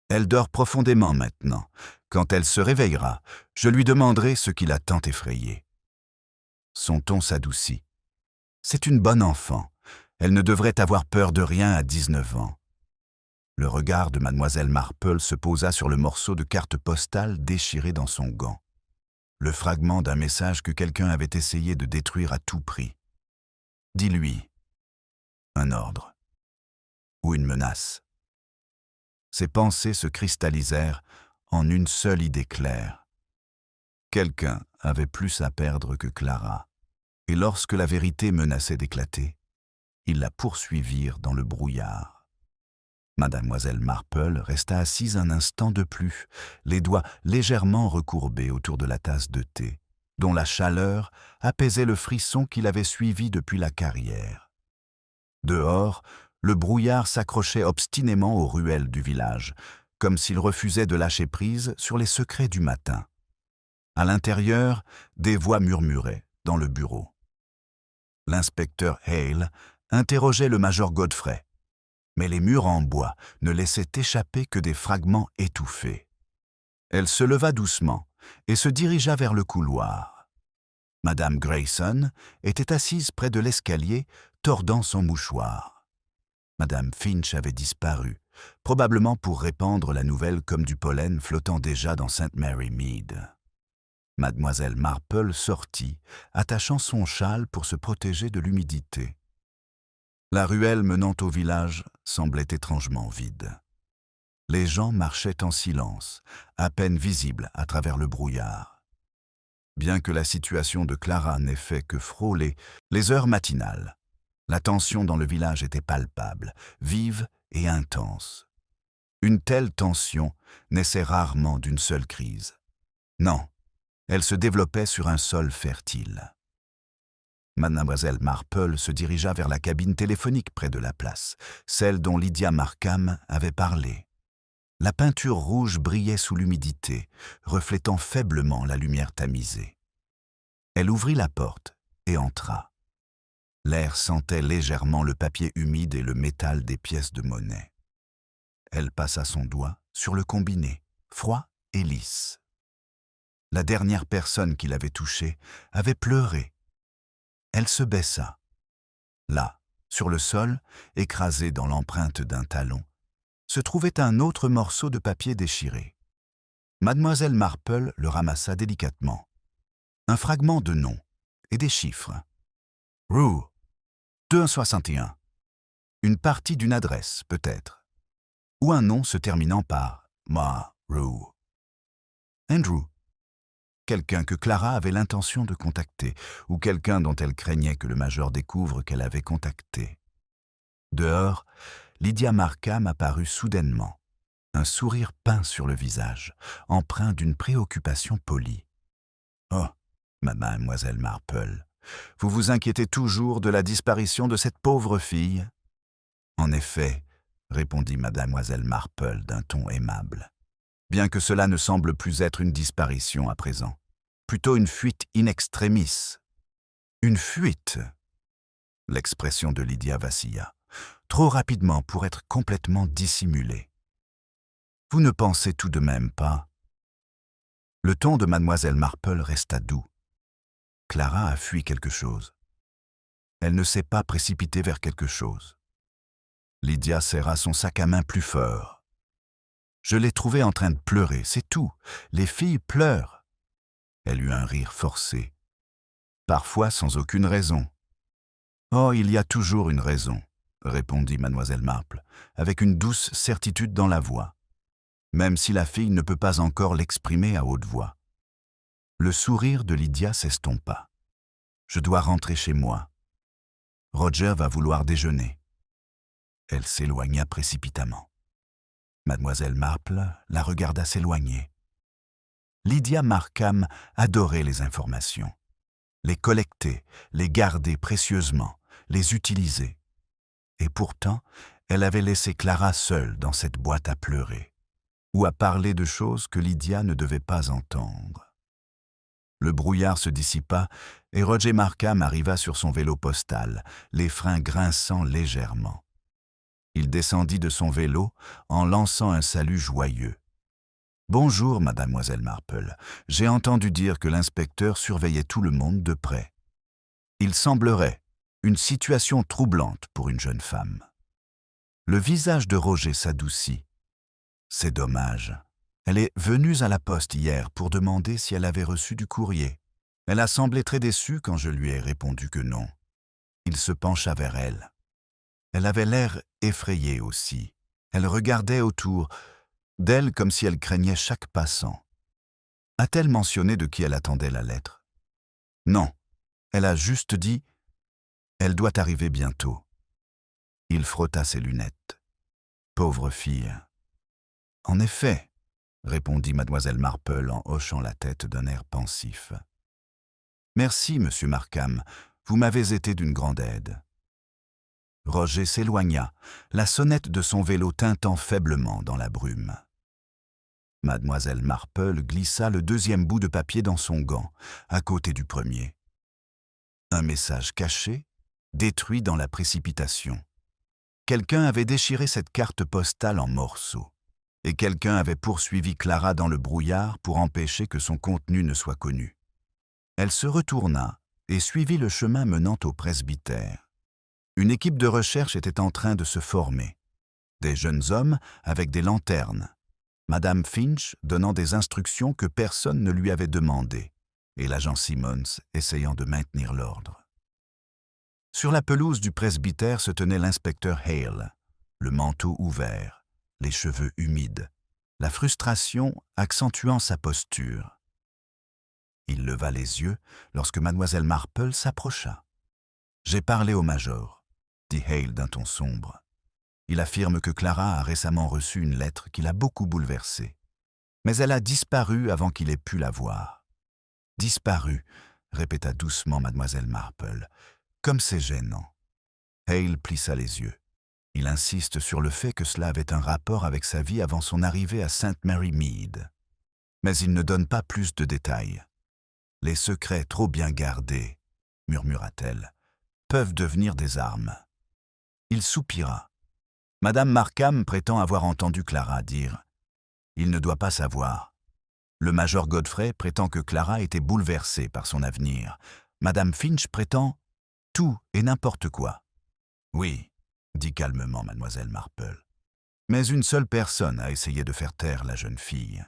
Elle dort profondément maintenant. Quand elle se réveillera, je lui demanderai ce qui l'a tant effrayée. Son ton s'adoucit. C'est une bonne enfant. Elle ne devrait avoir peur de rien à 19 ans. Le regard de mademoiselle Marple se posa sur le morceau de carte postale déchiré dans son gant. Le fragment d'un message que quelqu'un avait essayé de détruire à tout prix. Dis-lui. Un ordre. Ou une menace. Ses pensées se cristallisèrent en une seule idée claire. Quelqu'un avait plus à perdre que Clara, et lorsque la vérité menaçait d'éclater, ils la poursuivirent dans le brouillard. Mademoiselle Marple resta assise un instant de plus, les doigts légèrement recourbés autour de la tasse de thé, dont la chaleur apaisait le frisson qui l'avait suivi depuis la carrière. Dehors, le brouillard s'accrochait obstinément aux ruelles du village, comme s'il refusait de lâcher prise sur les secrets du matin. À l'intérieur, des voix murmuraient dans le bureau. L'inspecteur Hale interrogeait le major Godfrey, mais les murs en bois ne laissaient échapper que des fragments étouffés. Elle se leva doucement et se dirigea vers le couloir. Madame Grayson était assise près de l'escalier, tordant son mouchoir. Madame Finch avait disparu, probablement pour répandre la nouvelle comme du pollen flottant déjà dans St. Mary Mead. Mademoiselle Marple sortit, attachant son châle pour se protéger de l'humidité. La ruelle menant au village semblait étrangement vide. Les gens marchaient en silence, à peine visibles à travers le brouillard. Bien que la situation de Clara n'ait fait que frôler les heures matinales, la tension dans le village était palpable, vive et intense. Une telle tension naissait rarement d'une seule crise. Non, elle se développait sur un sol fertile. Mademoiselle Marple se dirigea vers la cabine téléphonique près de la place, celle dont Lydia Markham avait parlé. La peinture rouge brillait sous l'humidité, reflétant faiblement la lumière tamisée. Elle ouvrit la porte et entra. L'air sentait légèrement le papier humide et le métal des pièces de monnaie. Elle passa son doigt sur le combiné, froid et lisse. La dernière personne qui l'avait touché avait pleuré. Elle se baissa. Là, sur le sol, écrasé dans l'empreinte d'un talon, se trouvait un autre morceau de papier déchiré. Mademoiselle Marple le ramassa délicatement. Un fragment de nom et des chiffres. Rue 261. Une partie d'une adresse, peut-être. ou un nom se terminant par Ma-Roo. Andrew, quelqu'un que Clara avait l'intention de contacter, ou quelqu'un dont elle craignait que le major découvre qu'elle avait contacté. Dehors, Lydia Markham apparut soudainement, un sourire peint sur le visage, empreint d'une préoccupation polie. « Oh, mademoiselle Marple, vous vous inquiétez toujours de la disparition de cette pauvre fille ?» « En effet, » répondit mademoiselle Marple d'un ton aimable. « Bien que cela ne semble plus être une disparition à présent, plutôt une fuite in extremis. »« Une fuite ?» L'expression de Lydia vacilla, trop rapidement pour être complètement dissimulée. « Vous ne pensez tout de même pas ?» Le ton de mademoiselle Marple resta doux. Clara a fui quelque chose. Elle ne s'est pas précipitée vers quelque chose. Lydia serra son sac à main plus fort. « Je l'ai trouvée en train de pleurer, c'est tout. Les filles pleurent. » Elle eut un rire forcé. Parfois sans aucune raison. « Oh, il y a toujours une raison, » répondit mademoiselle Marple, avec une douce certitude dans la voix, même si la fille ne peut pas encore l'exprimer à haute voix. Le sourire de Lydia s'estompa. « Je dois rentrer chez moi. Roger va vouloir déjeuner. » Elle s'éloigna précipitamment. Mademoiselle Marple la regarda s'éloigner. Lydia Markham adorait les informations. Les collecter, les garder précieusement, les utiliser. Et pourtant, elle avait laissé Clara seule dans cette boîte à pleurer, ou à parler de choses que Lydia ne devait pas entendre. Le brouillard se dissipa et Roger Markham arriva sur son vélo postal, les freins grinçant légèrement. Il descendit de son vélo en lançant un salut joyeux. « Bonjour, mademoiselle Marple. J'ai entendu dire que l'inspecteur surveillait tout le monde de près. Il semblerait une situation troublante pour une jeune femme. » Le visage de Roger s'adoucit. « C'est dommage. Elle est venue à la poste hier pour demander si elle avait reçu du courrier. Elle a semblé très déçue quand je lui ai répondu que non. » Il se pencha vers elle. Elle avait l'air effrayée aussi. Elle regardait autour d'elle comme si elle craignait chaque passant. A-t-elle mentionné de qui elle attendait la lettre? Non, elle a juste dit « Elle doit arriver bientôt ». Il frotta ses lunettes. Pauvre fille. « En effet, » répondit mademoiselle Marple en hochant la tête d'un air pensif. « Merci, monsieur Markham, vous m'avez été d'une grande aide. » Roger s'éloigna, la sonnette de son vélo tintant faiblement dans la brume. Mademoiselle Marple glissa le deuxième bout de papier dans son gant, à côté du premier. Un message caché, détruit dans la précipitation. Quelqu'un avait déchiré cette carte postale en morceaux, et quelqu'un avait poursuivi Clara dans le brouillard pour empêcher que son contenu ne soit connu. Elle se retourna et suivit le chemin menant au presbytère. Une équipe de recherche était en train de se former. Des jeunes hommes avec des lanternes. Madame Finch donnant des instructions que personne ne lui avait demandées, et l'agent Simmons essayant de maintenir l'ordre. Sur la pelouse du presbytère se tenait l'inspecteur Hale, le manteau ouvert, les cheveux humides, la frustration accentuant sa posture. Il leva les yeux lorsque mademoiselle Marple s'approcha. « J'ai parlé au major », dit Hale d'un ton sombre. Il affirme que Clara a récemment reçu une lettre qui l'a beaucoup bouleversée. Mais elle a disparu avant qu'il ait pu la voir. « Disparu », répéta doucement mademoiselle Marple. « Comme c'est gênant. » Hale plissa les yeux. Il insiste sur le fait que cela avait un rapport avec sa vie avant son arrivée à St. Mary Mead. Mais il ne donne pas plus de détails. « Les secrets trop bien gardés, » murmura-t-elle, « peuvent devenir des armes. » Il soupira. Madame Markham prétend avoir entendu Clara dire « Il ne doit pas savoir ». Le major Godfrey prétend que Clara était bouleversée par son avenir. Madame Finch prétend tout et n'importe quoi. « Oui », dit calmement mademoiselle Marple. Mais une seule personne a essayé de faire taire la jeune fille.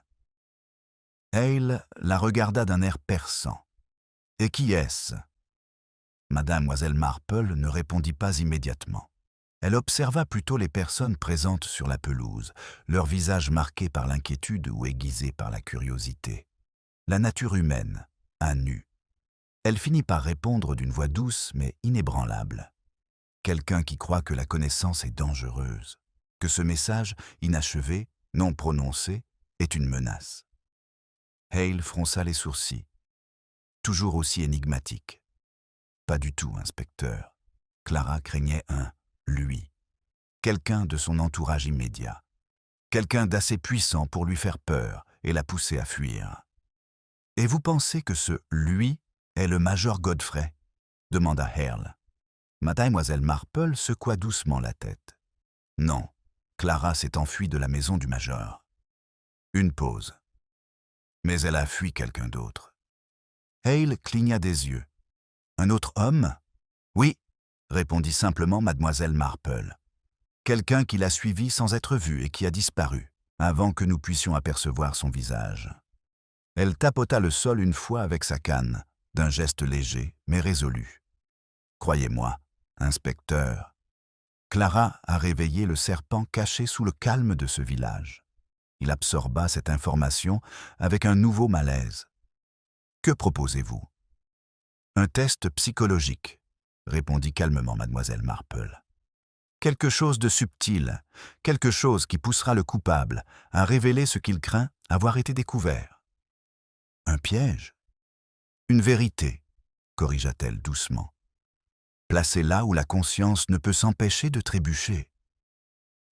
Hale la regarda d'un air perçant. « Et qui est-ce » Mademoiselle Marple ne répondit pas immédiatement. Elle observa plutôt les personnes présentes sur la pelouse, leurs visages marqués par l'inquiétude ou aiguisés par la curiosité. La nature humaine, à nu. Elle finit par répondre d'une voix douce mais inébranlable. Quelqu'un qui croit que la connaissance est dangereuse, que ce message, inachevé, non prononcé, est une menace. Hale fronça les sourcils. Toujours aussi énigmatique. Pas du tout, inspecteur. Clara craignait lui. Quelqu'un de son entourage immédiat. Quelqu'un d'assez puissant pour lui faire peur et la pousser à fuir. Et vous pensez que ce « lui » est le major Godfrey ? Demanda Hale. Mademoiselle Marple secoua doucement la tête. Non, Clara s'est enfuie de la maison du major. Une pause. Mais elle a fui quelqu'un d'autre. Hale cligna des yeux. Un autre homme ? Oui, répondit simplement mademoiselle Marple. Quelqu'un qui l'a suivi sans être vu et qui a disparu, avant que nous puissions apercevoir son visage. Elle tapota le sol une fois avec sa canne, d'un geste léger mais résolu. Croyez-moi, inspecteur, Clara a réveillé le serpent caché sous le calme de ce village. Il absorba cette information avec un nouveau malaise. Que proposez-vous ? Un test psychologique, répondit calmement mademoiselle Marple. Quelque chose de subtil, quelque chose qui poussera le coupable à révéler ce qu'il craint avoir été découvert. Un piège ? Une vérité, corrigea-t-elle doucement. Placée là où la conscience ne peut s'empêcher de trébucher.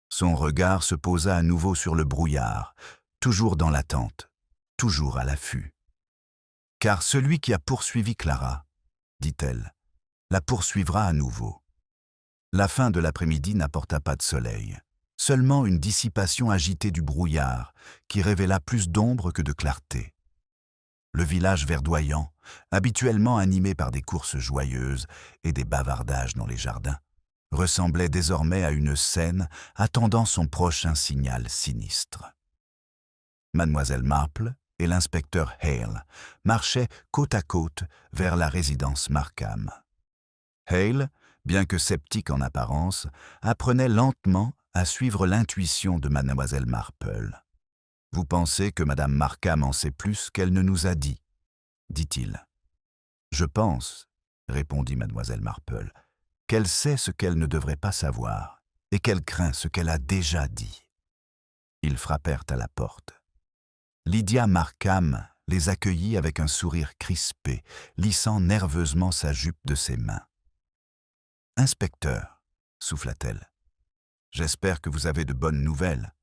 Son regard se posa à nouveau sur le brouillard, toujours dans l'attente, toujours à l'affût. Car celui qui a poursuivi Clara, dit-elle, la poursuivra à nouveau. La fin de l'après-midi n'apporta pas de soleil, seulement une dissipation agitée du brouillard qui révéla plus d'ombre que de clarté. Le village verdoyant, habituellement animé par des courses joyeuses et des bavardages dans les jardins, ressemblait désormais à une scène attendant son prochain signal sinistre. Mademoiselle Marple et l'inspecteur Hale marchaient côte à côte vers la résidence Markham. Hale, bien que sceptique en apparence, apprenait lentement à suivre l'intuition de mademoiselle Marple. « Vous pensez que madame Markham en sait plus qu'elle ne nous a dit ?» dit-il. « Je pense, » répondit mademoiselle Marple, « qu'elle sait ce qu'elle ne devrait pas savoir et qu'elle craint ce qu'elle a déjà dit. » Ils frappèrent à la porte. Lydia Markham les accueillit avec un sourire crispé, lissant nerveusement sa jupe de ses mains. « Inspecteur, » souffla-t-elle, « j'espère que vous avez de bonnes nouvelles. »«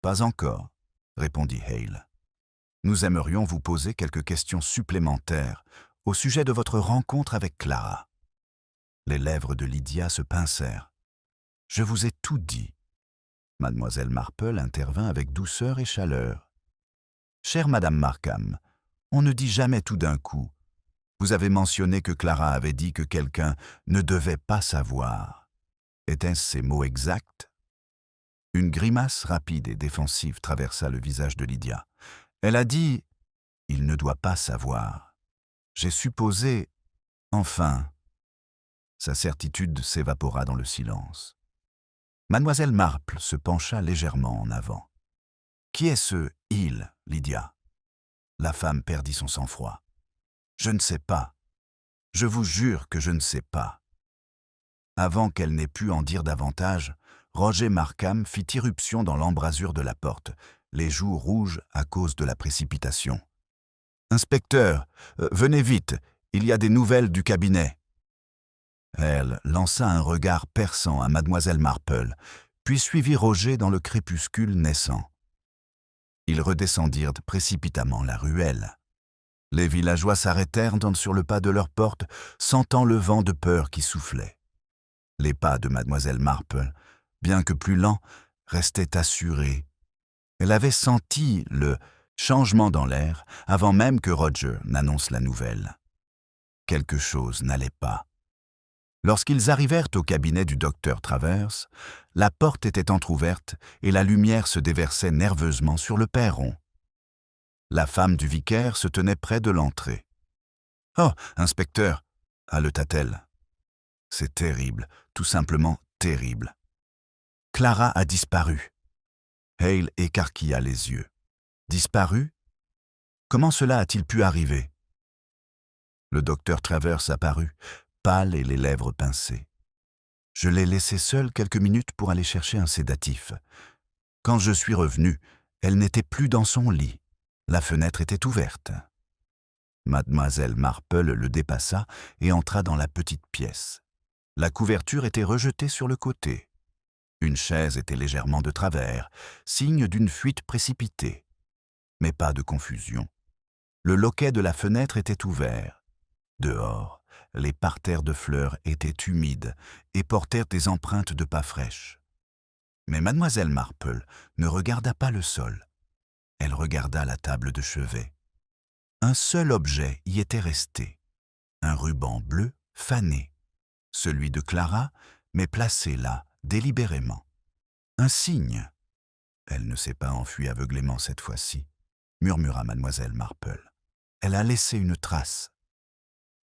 Pas encore, » répondit Hale. « Nous aimerions vous poser quelques questions supplémentaires au sujet de votre rencontre avec Clara. » Les lèvres de Lydia se pincèrent. « Je vous ai tout dit. » Mademoiselle Marple intervint avec douceur et chaleur. « Chère madame Markham, on ne dit jamais tout d'un coup. Vous avez mentionné que Clara avait dit que quelqu'un ne devait pas savoir. Étaient-ce ces mots exacts ? » Une grimace rapide et défensive traversa le visage de Lydia. Elle a dit « Il ne doit pas savoir. » J'ai supposé… Enfin… Sa certitude s'évapora dans le silence. Mademoiselle Marple se pencha légèrement en avant. « Qui est ce « il », Lydia ?» La femme perdit son sang-froid. « Je ne sais pas. Je vous jure que je ne sais pas. » Avant qu'elle n'ait pu en dire davantage, Roger Markham fit irruption dans l'embrasure de la porte, les joues rouges à cause de la précipitation. « Inspecteur, venez vite, il y a des nouvelles du cabinet. » Elle lança un regard perçant à mademoiselle Marple, puis suivit Roger dans le crépuscule naissant. Ils redescendirent précipitamment la ruelle. Les villageois s'arrêtèrent sur le pas de leur porte, sentant le vent de peur qui soufflait. Les pas de mademoiselle Marple, bien que plus lents, restaient assurés. Elle avait senti le changement dans l'air avant même que Roger n'annonce la nouvelle. Quelque chose n'allait pas. Lorsqu'ils arrivèrent au cabinet du docteur Travers, la porte était entr'ouverte et la lumière se déversait nerveusement sur le perron. La femme du vicaire se tenait près de l'entrée. « Oh, inspecteur !» haleta-t-elle. « C'est terrible, tout simplement terrible. Clara a disparu. Hale écarquilla les yeux. Disparu? Comment cela a-t-il pu arriver? Le docteur Travers apparut, pâle et les lèvres pincées. Je l'ai laissée seule quelques minutes pour aller chercher un sédatif. Quand je suis revenu, elle n'était plus dans son lit. La fenêtre était ouverte. Mademoiselle Marple le dépassa et entra dans la petite pièce. La couverture était rejetée sur le côté. Une chaise était légèrement de travers, signe d'une fuite précipitée. Mais pas de confusion. Le loquet de la fenêtre était ouvert. Dehors, les parterres de fleurs étaient humides et portèrent des empreintes de pas fraîches. Mais mademoiselle Marple ne regarda pas le sol. Elle regarda la table de chevet. Un seul objet y était resté. Un ruban bleu fané. Celui de Clara, mais placé là, délibérément. Un signe. Elle ne s'est pas enfuie aveuglément cette fois-ci, murmura mademoiselle Marple. Elle a laissé une trace.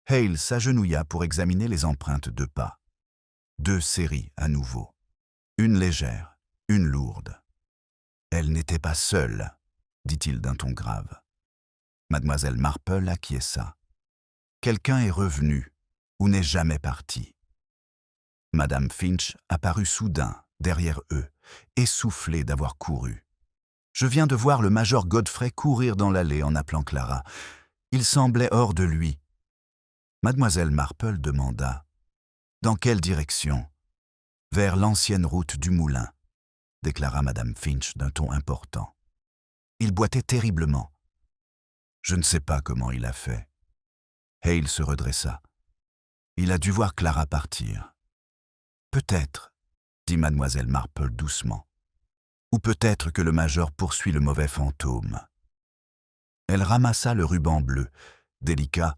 Hale s'agenouilla pour examiner les empreintes de pas. 2 séries à nouveau. Une légère, une lourde. Elle n'était pas seule, dit-il d'un ton grave. Mademoiselle Marple acquiesça. Quelqu'un est revenu ou n'est jamais parti. Madame Finch apparut soudain, derrière eux, essoufflée d'avoir couru. Je viens de voir le major Godfrey courir dans l'allée en appelant Clara. Il semblait hors de lui. Mademoiselle Marple demanda « Dans quelle direction ?»« Vers l'ancienne route du moulin », déclara Madame Finch d'un ton important. Il boitait terriblement. Je ne sais pas comment il a fait. Hale se redressa. Il a dû voir Clara partir. Peut-être, dit mademoiselle Marple doucement. Ou peut-être que le major poursuit le mauvais fantôme. Elle ramassa le ruban bleu, délicat,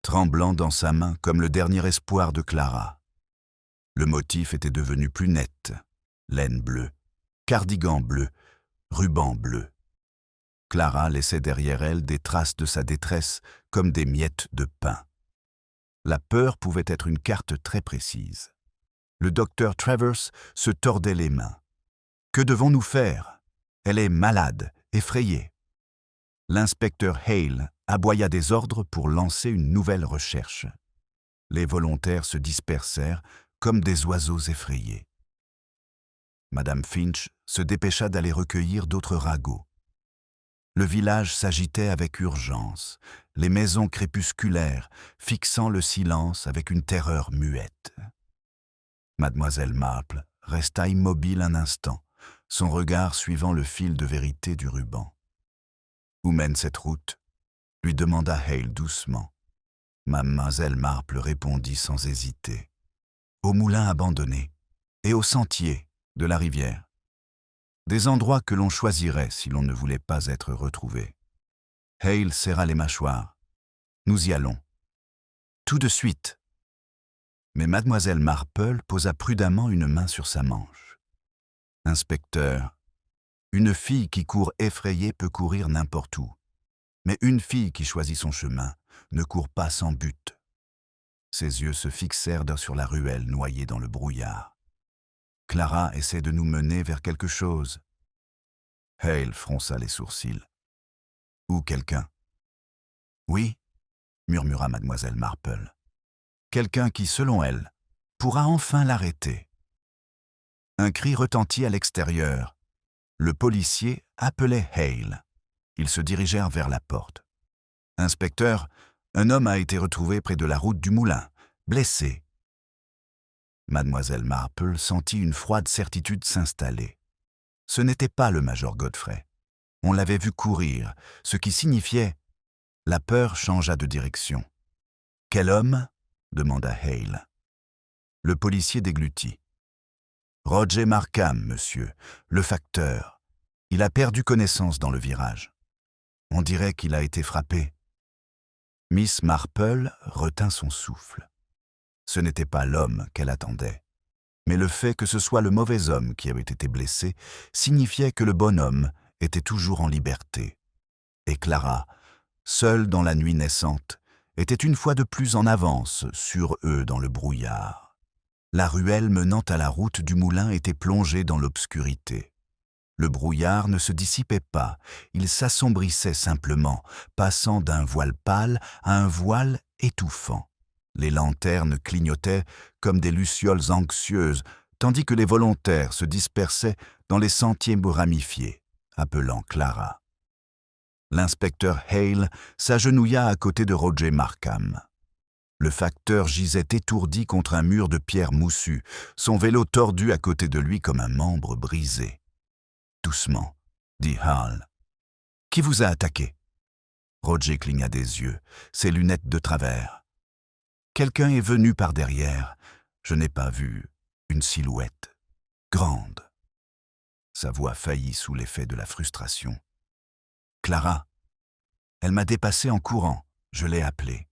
tremblant dans sa main comme le dernier espoir de Clara. Le motif était devenu plus net. Laine bleue, cardigan bleu, ruban bleu. Clara laissait derrière elle des traces de sa détresse comme des miettes de pain. La peur pouvait être une carte très précise. Le docteur Travers se tordait les mains. Que devons-nous faire? Elle est malade, effrayée. L'inspecteur Hale aboya des ordres pour lancer une nouvelle recherche. Les volontaires se dispersèrent comme des oiseaux effrayés. Madame Finch se dépêcha d'aller recueillir d'autres ragots. Le village s'agitait avec urgence, les maisons crépusculaires fixant le silence avec une terreur muette. Mademoiselle Marple resta immobile un instant, son regard suivant le fil de vérité du ruban. « Où mène cette route ?» lui demanda Hale doucement. Mademoiselle Marple répondit sans hésiter. « Au moulin abandonné et au sentier de la rivière. Des endroits que l'on choisirait si l'on ne voulait pas être retrouvé. » Hale serra les mâchoires. « Nous y allons. »« Tout de suite. » Mais mademoiselle Marple posa prudemment une main sur sa manche. « Inspecteur, une fille qui court effrayée peut courir n'importe où. Mais une fille qui choisit son chemin ne court pas sans but. » Ses yeux se fixèrent sur la ruelle noyée dans le brouillard. « Clara essaie de nous mener vers quelque chose. » Hale fronça les sourcils. « Ou quelqu'un. »« Oui, » murmura mademoiselle Marple. « Quelqu'un qui, selon elle, pourra enfin l'arrêter. » Un cri retentit à l'extérieur. Le policier appelait Hale. Ils se dirigèrent vers la porte. « Inspecteur, un homme a été retrouvé près de la route du moulin, blessé. » Mademoiselle Marple sentit une froide certitude s'installer. Ce n'était pas le major Godfrey. On l'avait vu courir, ce qui signifiait... La peur changea de direction. « Quel homme ?» demanda Hale. Le policier déglutit. « Roger Markham, monsieur, le facteur. Il a perdu connaissance dans le virage. On dirait qu'il a été frappé. » Miss Marple retint son souffle. Ce n'était pas l'homme qu'elle attendait. Mais le fait que ce soit le mauvais homme qui avait été blessé signifiait que le bon homme était toujours en liberté. Et Clara, seule dans la nuit naissante, était une fois de plus en avance sur eux dans le brouillard. La ruelle menant à la route du moulin était plongée dans l'obscurité. Le brouillard ne se dissipait pas, il s'assombrissait simplement, passant d'un voile pâle à un voile étouffant. Les lanternes clignotaient comme des lucioles anxieuses, tandis que les volontaires se dispersaient dans les sentiers ramifiés, appelant Clara. L'inspecteur Hale s'agenouilla à côté de Roger Markham. Le facteur gisait étourdi contre un mur de pierre moussue, son vélo tordu à côté de lui comme un membre brisé. « Doucement, » dit Hale. « Qui vous a attaqué ?» Roger cligna des yeux, ses lunettes de travers. « Quelqu'un est venu par derrière. Je n'ai pas vu une silhouette. Grande. » Sa voix faillit sous l'effet de la frustration. « Clara. Elle m'a dépassé en courant. Je l'ai appelée.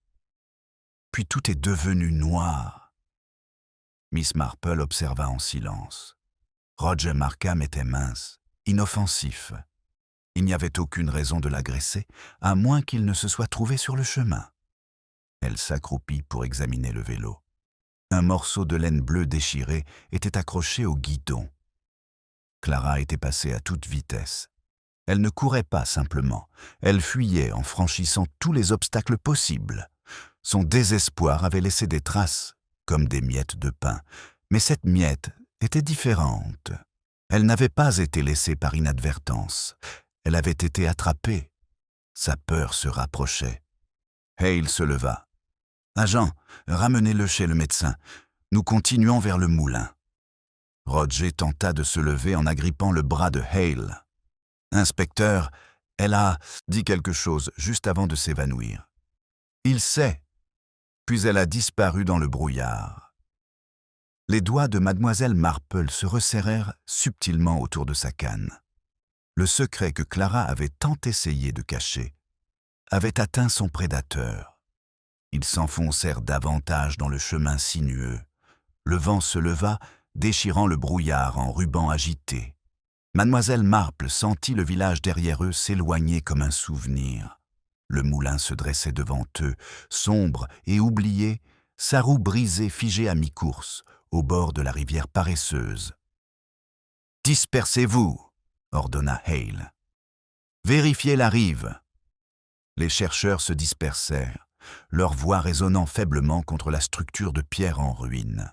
Puis tout est devenu noir. » Miss Marple observa en silence. Roger Markham était mince, inoffensif. Il n'y avait aucune raison de l'agresser, à moins qu'il ne se soit trouvé sur le chemin. Elle s'accroupit pour examiner le vélo. Un morceau de laine bleue déchiré était accroché au guidon. Clara était passée à toute vitesse. Elle ne courait pas simplement, elle fuyait en franchissant tous les obstacles possibles. Son désespoir avait laissé des traces, comme des miettes de pain, mais cette miette était différente. Elle n'avait pas été laissée par inadvertance, elle avait été attrapée. Sa peur se rapprochait. Hale se leva. « Agent, ramenez-le chez le médecin. Nous continuons vers le moulin. » Roger tenta de se lever en agrippant le bras de Hale. « Inspecteur, elle a dit quelque chose juste avant de s'évanouir. »« Il sait. » Puis elle a disparu dans le brouillard. Les doigts de mademoiselle Marple se resserrèrent subtilement autour de sa canne. Le secret que Clara avait tant essayé de cacher avait atteint son prédateur. Ils s'enfoncèrent davantage dans le chemin sinueux. Le vent se leva, déchirant le brouillard en rubans agités. Mademoiselle Marple sentit le village derrière eux s'éloigner comme un souvenir. Le moulin se dressait devant eux, sombre et oublié, sa roue brisée figée à mi-course, au bord de la rivière paresseuse. « Dispersez-vous !» ordonna Hale. « Vérifiez la rive !» Les chercheurs se dispersèrent, leur voix résonnant faiblement contre la structure de pierre en ruine.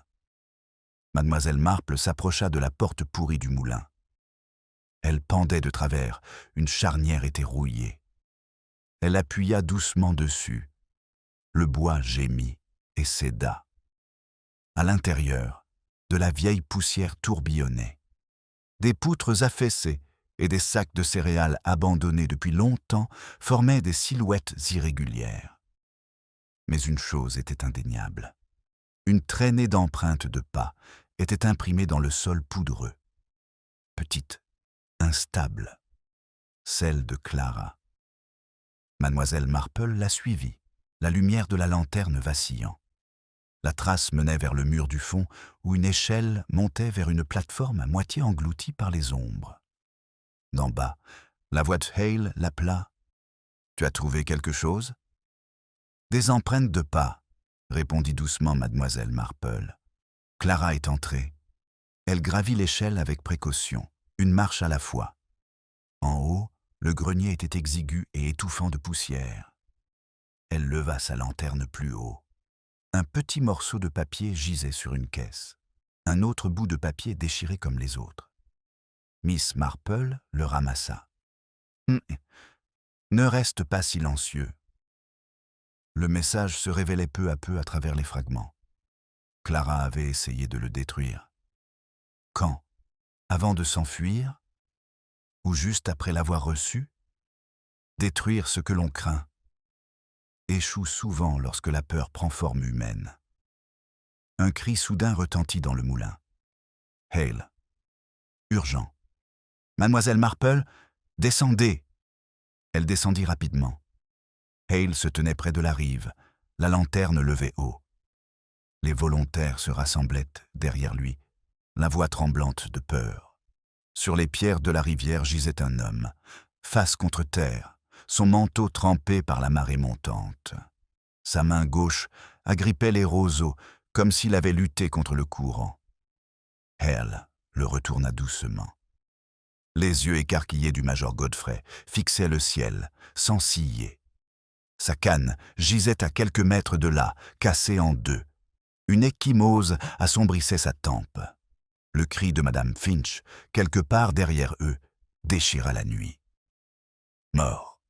Mademoiselle Marple s'approcha de la porte pourrie du moulin. Elle pendait de travers, une charnière était rouillée. Elle appuya doucement dessus. Le bois gémit et céda. À l'intérieur, de la vieille poussière tourbillonnait. Des poutres affaissées et des sacs de céréales abandonnés depuis longtemps formaient des silhouettes irrégulières. Mais une chose était indéniable. Une traînée d'empreintes de pas était imprimée dans le sol poudreux. Petite, instable, celle de Clara. Mademoiselle Marple la suivit, la lumière de la lanterne vacillant. La trace menait vers le mur du fond où une échelle montait vers une plateforme à moitié engloutie par les ombres. D'en bas, la voix de Hale l'appela. « Tu as trouvé quelque chose ?»« Des empreintes de pas, » répondit doucement mademoiselle Marple. Clara est entrée. Elle gravit l'échelle avec précaution, une marche à la fois. En haut, le grenier était exigu et étouffant de poussière. Elle leva sa lanterne plus haut. Un petit morceau de papier gisait sur une caisse. Un autre bout de papier déchiré comme les autres. Miss Marple le ramassa. « Ne reste pas silencieux. » Le message se révélait peu à peu à travers les fragments. Clara avait essayé de le détruire. Quand? Avant de s'enfuir? Ou juste après l'avoir reçu? Détruire ce que l'on craint échoue souvent lorsque la peur prend forme humaine. Un cri soudain retentit dans le moulin. Hale. Urgent. Mademoiselle Marple, descendez. Elle descendit rapidement. Hale se tenait près de la rive, la lanterne levée haut. Les volontaires se rassemblaient derrière lui, la voix tremblante de peur. Sur les pierres de la rivière gisait un homme, face contre terre, son manteau trempé par la marée montante. Sa main gauche agrippait les roseaux comme s'il avait lutté contre le courant. Hale le retourna doucement. Les yeux écarquillés du major Godfrey fixaient le ciel, sans ciller. Sa canne gisait à quelques mètres de là, cassée en deux. Une ecchymose assombrissait sa tempe. Le cri de Madame Finch, quelque part derrière eux, déchira la nuit. « Mort »,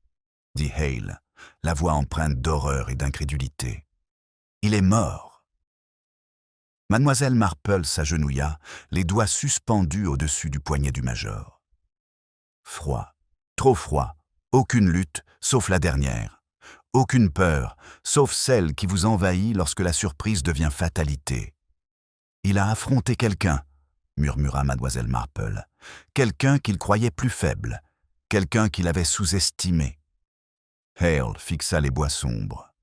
dit Hale, la voix empreinte d'horreur et d'incrédulité. « Il est mort !» Mademoiselle Marple s'agenouilla, les doigts suspendus au-dessus du poignet du major. Froid, trop froid, aucune lutte, sauf la dernière. Aucune peur, sauf celle qui vous envahit lorsque la surprise devient fatalité. « Il a affronté quelqu'un », murmura Mademoiselle Marple. « Quelqu'un qu'il croyait plus faible, quelqu'un qu'il avait sous-estimé. » Hale fixa les bois sombres.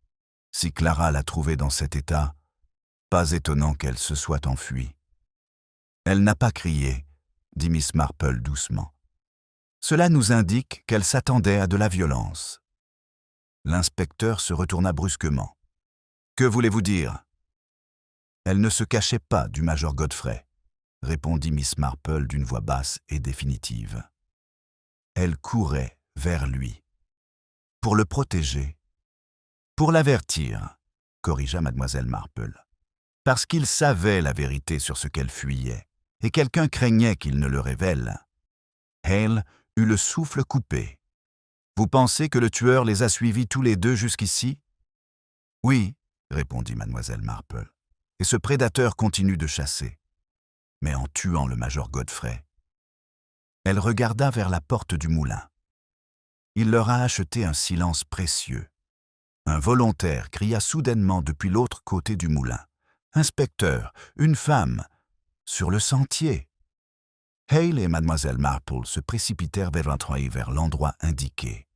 Si Clara l'a trouvé dans cet état, pas étonnant qu'elle se soit enfuie. « Elle n'a pas crié, » dit Miss Marple doucement. « Cela nous indique qu'elle s'attendait à de la violence. » L'inspecteur se retourna brusquement. « Que voulez-vous dire ?»« Elle ne se cachait pas du major Godfrey, » répondit Miss Marple d'une voix basse et définitive. Elle courait vers lui. Pour le protéger. Pour l'avertir, corrigea Mademoiselle Marple. Parce qu'il savait la vérité sur ce qu'elle fuyait, et quelqu'un craignait qu'il ne le révèle. Hale eut le souffle coupé. « Vous pensez que le tueur les a suivis tous les deux jusqu'ici ?»« Oui, » répondit Mademoiselle Marple, « et ce prédateur continue de chasser. Mais en tuant le major Godfrey. » Elle regarda vers la porte du moulin. Il leur a acheté un silence précieux. Un volontaire cria soudainement depuis l'autre côté du moulin. « Inspecteur, une femme, sur le sentier !» Hale et Mademoiselle Marple se précipitèrent vers l'endroit indiqué.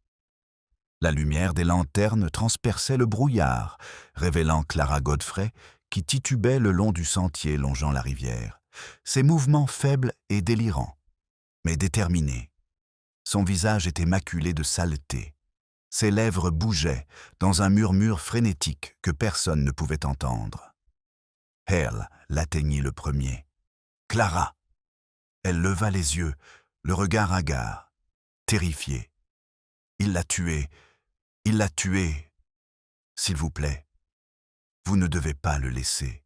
La lumière des lanternes transperçait le brouillard, révélant Clara Godfrey qui titubait le long du sentier longeant la rivière, ses mouvements faibles et délirants, mais déterminés. Son visage était maculé de saleté. Ses lèvres bougeaient dans un murmure frénétique que personne ne pouvait entendre. Hale l'atteignit le premier. « Clara !» Elle leva les yeux, le regard hagard, terrifiée. « Il l'a tué, il l'a tué. S'il vous plaît, vous ne devez pas le laisser. »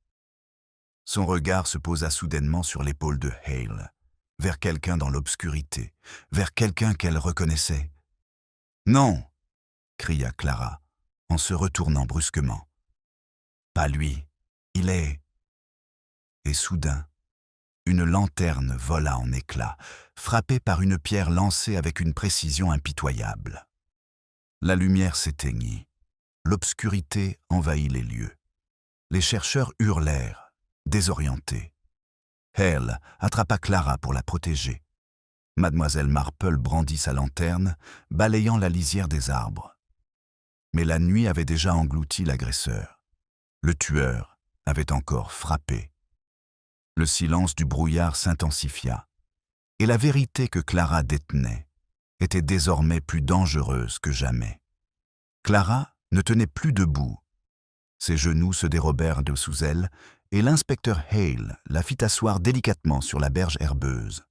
Son regard se posa soudainement sur l'épaule de Hale, vers quelqu'un dans l'obscurité, vers quelqu'un qu'elle reconnaissait. « Non !» cria Clara, en se retournant brusquement. « Pas lui, il est... » Et soudain, une lanterne vola en éclats, frappée par une pierre lancée avec une précision impitoyable. La lumière s'éteignit. L'obscurité envahit les lieux. Les chercheurs hurlèrent, désorientés. Hale attrapa Clara pour la protéger. Mademoiselle Marple brandit sa lanterne, balayant la lisière des arbres. Mais la nuit avait déjà englouti l'agresseur. Le tueur avait encore frappé. Le silence du brouillard s'intensifia, et la vérité que Clara détenait était désormais plus dangereuse que jamais. Clara ne tenait plus debout. Ses genoux se dérobèrent de sous elle, et l'inspecteur Hale la fit asseoir délicatement sur la berge herbeuse.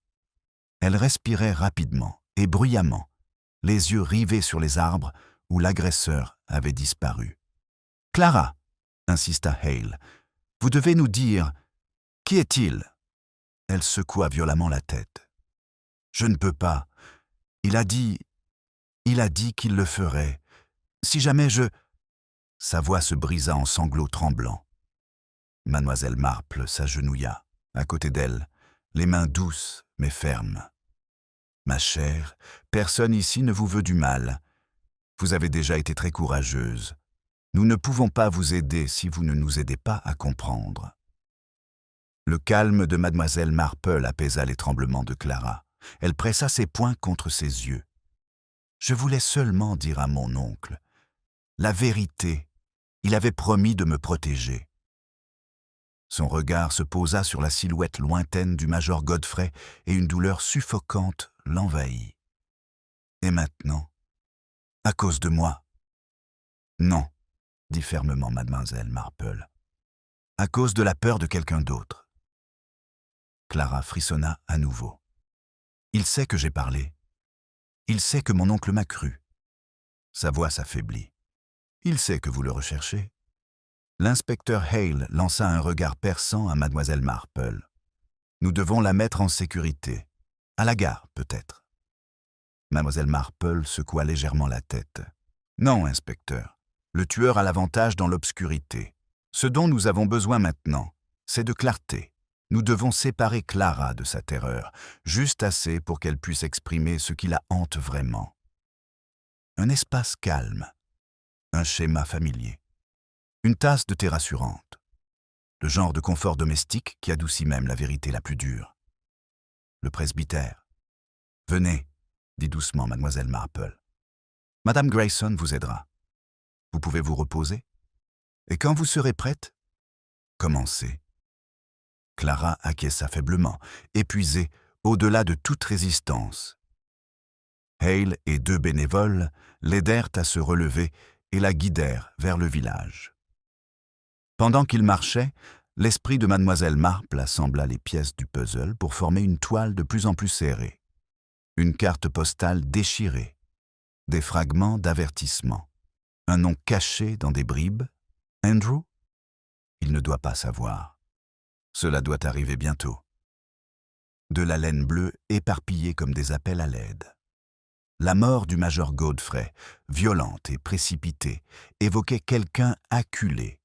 Elle respirait rapidement et bruyamment, les yeux rivés sur les arbres où l'agresseur avait disparu. « Clara !» insista Hale. « Vous devez nous dire... Qui est-il » Elle secoua violemment la tête. « Je ne peux pas. Il a dit qu'il le ferait. Si jamais je... » Sa voix se brisa en sanglots tremblants. Mademoiselle Marple s'agenouilla, à côté d'elle, les mains douces mais fermes. « Ma chère, personne ici ne vous veut du mal. Vous avez déjà été très courageuse. Nous ne pouvons pas vous aider si vous ne nous aidez pas à comprendre. » Le calme de Mademoiselle Marple apaisa les tremblements de Clara. Elle pressa ses poings contre ses yeux. « Je voulais seulement dire à mon oncle. La vérité, il avait promis de me protéger. » Son regard se posa sur la silhouette lointaine du major Godfrey et une douleur suffocante l'envahit. « Et maintenant, à cause de moi ?»« Non, » dit fermement Mademoiselle Marple. À cause de la peur de quelqu'un d'autre. Clara frissonna à nouveau. Il sait que j'ai parlé. Il sait que mon oncle m'a cru. Sa voix s'affaiblit. Il sait que vous le recherchez. L'inspecteur Hale lança un regard perçant à mademoiselle Marple. Nous devons la mettre en sécurité. À la gare, peut-être. Mademoiselle Marple secoua légèrement la tête. Non, inspecteur. Le tueur a l'avantage dans l'obscurité. Ce dont nous avons besoin maintenant, c'est de clarté. Nous devons séparer Clara de sa terreur, juste assez pour qu'elle puisse exprimer ce qui la hante vraiment. Un espace calme, un schéma familier, une tasse de thé rassurante, le genre de confort domestique qui adoucit même la vérité la plus dure. Le presbytère. « Venez », dit doucement mademoiselle Marple. « Madame Grayson vous aidera. Vous pouvez vous reposer. Et quand vous serez prête, commencez. » Clara acquiesça faiblement, épuisée, au-delà de toute résistance. Hale et 2 bénévoles l'aidèrent à se relever et la guidèrent vers le village. Pendant qu'ils marchaient, l'esprit de mademoiselle Marple assembla les pièces du puzzle pour former une toile de plus en plus serrée. Une carte postale déchirée, des fragments d'avertissement, un nom caché dans des bribes. Andrew? Il ne doit pas savoir. Cela doit arriver bientôt. De la laine bleue éparpillée comme des appels à l'aide. La mort du major Godfrey, violente et précipitée, évoquait quelqu'un acculé.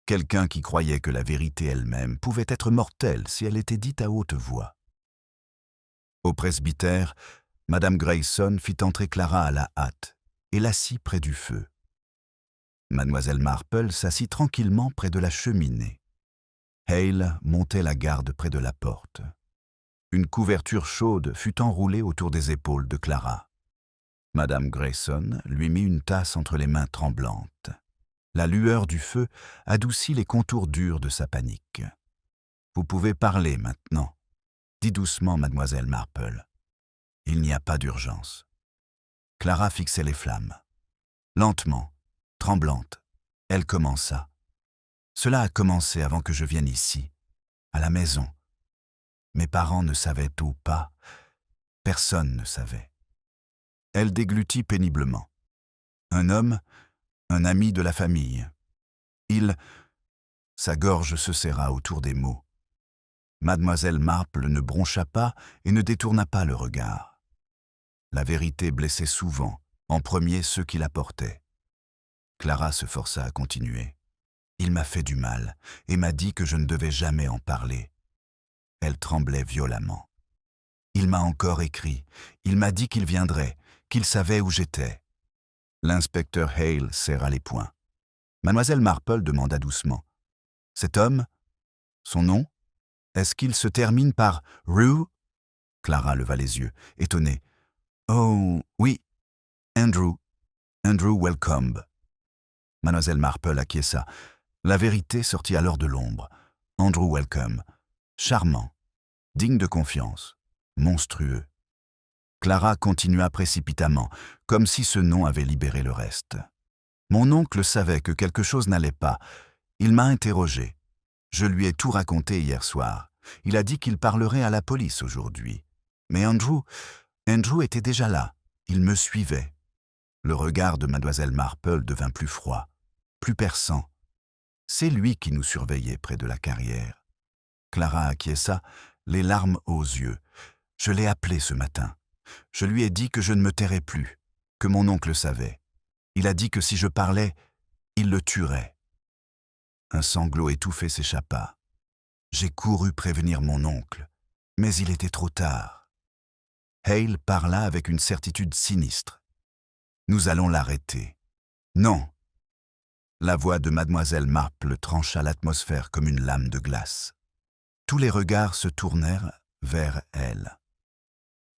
Quelqu'un qui croyait que la vérité elle-même pouvait être mortelle si elle était dite à haute voix. Au presbytère, madame Grayson fit entrer Clara à la hâte et l'assit près du feu. Mademoiselle Marple s'assit tranquillement près de la cheminée. Hale montait la garde près de la porte. Une couverture chaude fut enroulée autour des épaules de Clara. Madame Grayson lui mit une tasse entre les mains tremblantes. La lueur du feu adoucit les contours durs de sa panique. « Vous pouvez parler maintenant », dit doucement mademoiselle Marple. « Il n'y a pas d'urgence. » Clara fixait les flammes. Lentement, tremblante, elle commença. Cela a commencé avant que je vienne ici, à la maison. Mes parents ne savaient ou pas. Personne ne savait. Elle déglutit péniblement. Un homme, un ami de la famille. Sa gorge se serra autour des mots. Mademoiselle Marple ne broncha pas et ne détourna pas le regard. La vérité blessait souvent, en premier ceux qui la portaient. Clara se força à continuer. Il m'a fait du mal et m'a dit que je ne devais jamais en parler. Elle tremblait violemment. Il m'a encore écrit. Il m'a dit qu'il viendrait, qu'il savait où j'étais. L'inspecteur Hale serra les poings. Mademoiselle Marple demanda doucement. « Cet homme, son nom, est-ce qu'il se termine par Rue ?» Clara leva les yeux, étonnée. « Oh, oui, Andrew Welcombe. » Mademoiselle Marple acquiesça. La vérité sortit alors de l'ombre. Andrew Welcombe, charmant, digne de confiance, monstrueux. Clara continua précipitamment, comme si ce nom avait libéré le reste. Mon oncle savait que quelque chose n'allait pas. Il m'a interrogé. Je lui ai tout raconté hier soir. Il a dit qu'il parlerait à la police aujourd'hui. Mais Andrew était déjà là. Il me suivait. Le regard de mademoiselle Marple devint plus froid, plus perçant. C'est lui qui nous surveillait près de la carrière. Clara acquiesça, les larmes aux yeux. Je l'ai appelé ce matin. Je lui ai dit que je ne me tairais plus, que mon oncle savait. Il a dit que si je parlais, il le tuerait. Un sanglot étouffé s'échappa. J'ai couru prévenir mon oncle, mais il était trop tard. Hale parla avec une certitude sinistre. Nous allons l'arrêter. Non. La voix de mademoiselle Marple trancha l'atmosphère comme une lame de glace. Tous les regards se tournèrent vers elle.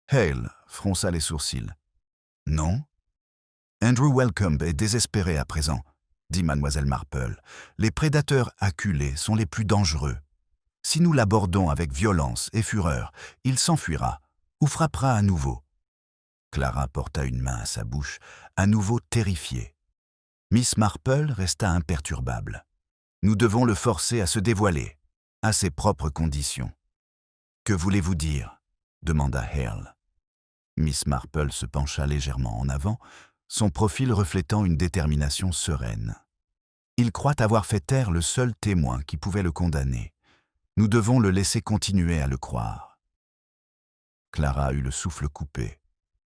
Hale fronça les sourcils. « Non ?»« Andrew Welcombe est désespéré à présent, » dit mademoiselle Marple. « Les prédateurs acculés sont les plus dangereux. Si nous l'abordons avec violence et fureur, il s'enfuira ou frappera à nouveau. » Clara porta une main à sa bouche, à nouveau terrifiée. Miss Marple resta imperturbable. Nous devons le forcer à se dévoiler, à ses propres conditions. « Que voulez-vous dire » demanda Hale. Miss Marple se pencha légèrement en avant, son profil reflétant une détermination sereine. « Il croit avoir fait taire le seul témoin qui pouvait le condamner. Nous devons le laisser continuer à le croire. » Clara eut le souffle coupé.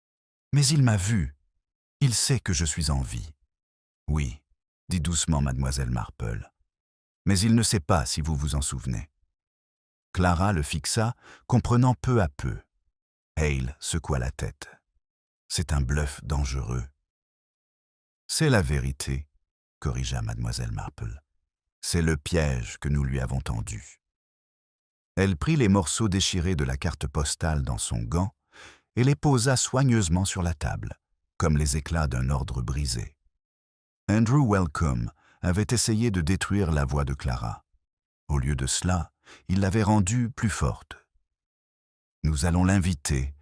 « Mais il m'a vu. Il sait que je suis en vie. »« Oui, » dit doucement mademoiselle Marple. « Mais il ne sait pas si vous vous en souvenez. » Clara le fixa, comprenant peu à peu. Hale secoua la tête. « C'est un bluff dangereux. »« C'est la vérité, » corrigea mademoiselle Marple. « C'est le piège que nous lui avons tendu. » Elle prit les morceaux déchirés de la carte postale dans son gant et les posa soigneusement sur la table, comme les éclats d'un ordre brisé. Andrew Wellcome avait essayé de détruire la voix de Clara. Au lieu de cela, il l'avait rendue plus forte. « Nous allons l'inviter, »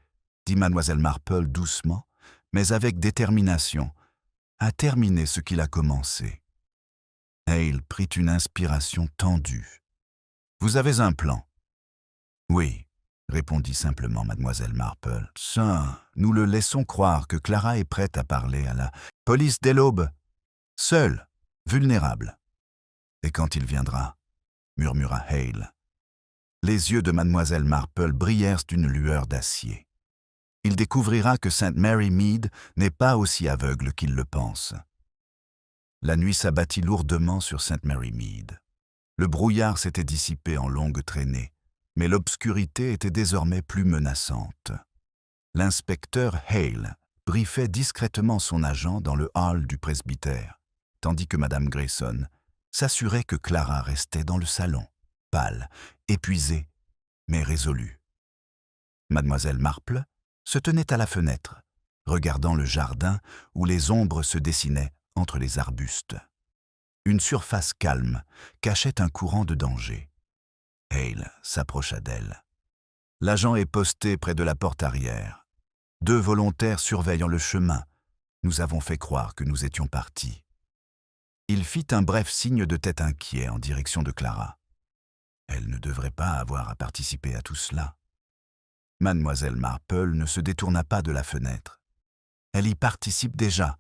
dit mademoiselle Marple doucement, mais avec détermination, à terminer ce qu'il a commencé. Hale prit une inspiration tendue. « Vous avez un plan ?»« Oui, » répondit simplement mademoiselle Marple. « Ça, nous le laissons croire que Clara est prête à parler à la police dès l'aube, seule, vulnérable. »« Et quand il viendra ?» murmura Hale. Les yeux de mademoiselle Marple brillèrent d'une lueur d'acier. Il découvrira que St. Mary Mead n'est pas aussi aveugle qu'il le pense. La nuit s'abattit lourdement sur St. Mary Mead. Le brouillard s'était dissipé en longues traînées, mais l'obscurité était désormais plus menaçante. L'inspecteur Hale briefait discrètement son agent dans le hall du presbytère, tandis que madame Grayson s'assurait que Clara restait dans le salon, pâle, épuisée, mais résolue. Mademoiselle Marple se tenait à la fenêtre, regardant le jardin où les ombres se dessinaient entre les arbustes. Une surface calme cachait un courant de danger. Hale s'approcha d'elle. L'agent est posté près de la porte arrière. 2 volontaires surveillant le chemin. Nous avons fait croire que nous étions partis. Il fit un bref signe de tête inquiet en direction de Clara. Elle ne devrait pas avoir à participer à tout cela. Mademoiselle Marple ne se détourna pas de la fenêtre. Elle y participe déjà,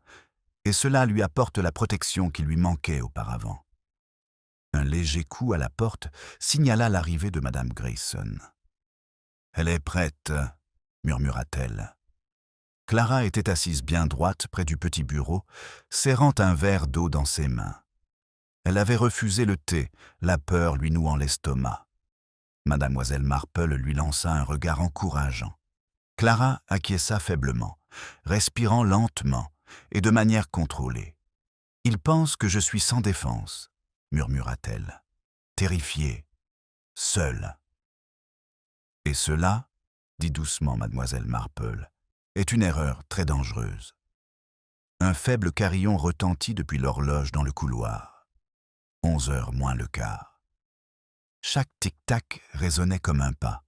et cela lui apporte la protection qui lui manquait auparavant. Un léger coup à la porte signala l'arrivée de madame Grayson. « Elle est prête, » murmura-t-elle. Clara était assise bien droite près du petit bureau, serrant un verre d'eau dans ses mains. Elle avait refusé le thé, la peur lui nouant l'estomac. Mademoiselle Marple lui lança un regard encourageant. Clara acquiesça faiblement, respirant lentement et de manière contrôlée. « Il pense que je suis sans défense, » murmura-t-elle, terrifiée, seule. « Et cela, » dit doucement mademoiselle Marple, « est une erreur très dangereuse. » Un faible carillon retentit depuis l'horloge dans le couloir. 11h moins le quart. Chaque tic-tac résonnait comme un pas.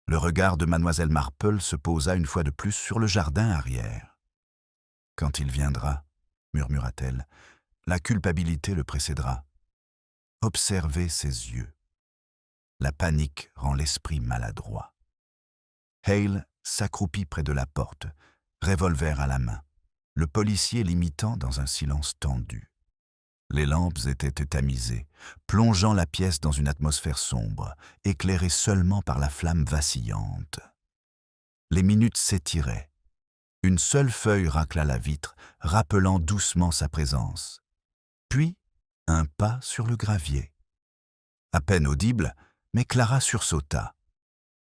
Le regard de mademoiselle Marple se posa une fois de plus sur le jardin arrière. « Quand il viendra, » murmura-t-elle, « la culpabilité le précédera. » Observez ses yeux. La panique rend l'esprit maladroit. Hale s'accroupit près de la porte, revolver à la main, le policier l'imitant dans un silence tendu. Les lampes étaient tamisées, plongeant la pièce dans une atmosphère sombre, éclairée seulement par la flamme vacillante. Les minutes s'étiraient. Une seule feuille racla la vitre, rappelant doucement sa présence. Puis, un pas sur le gravier. À peine audible, mais Clara sursauta.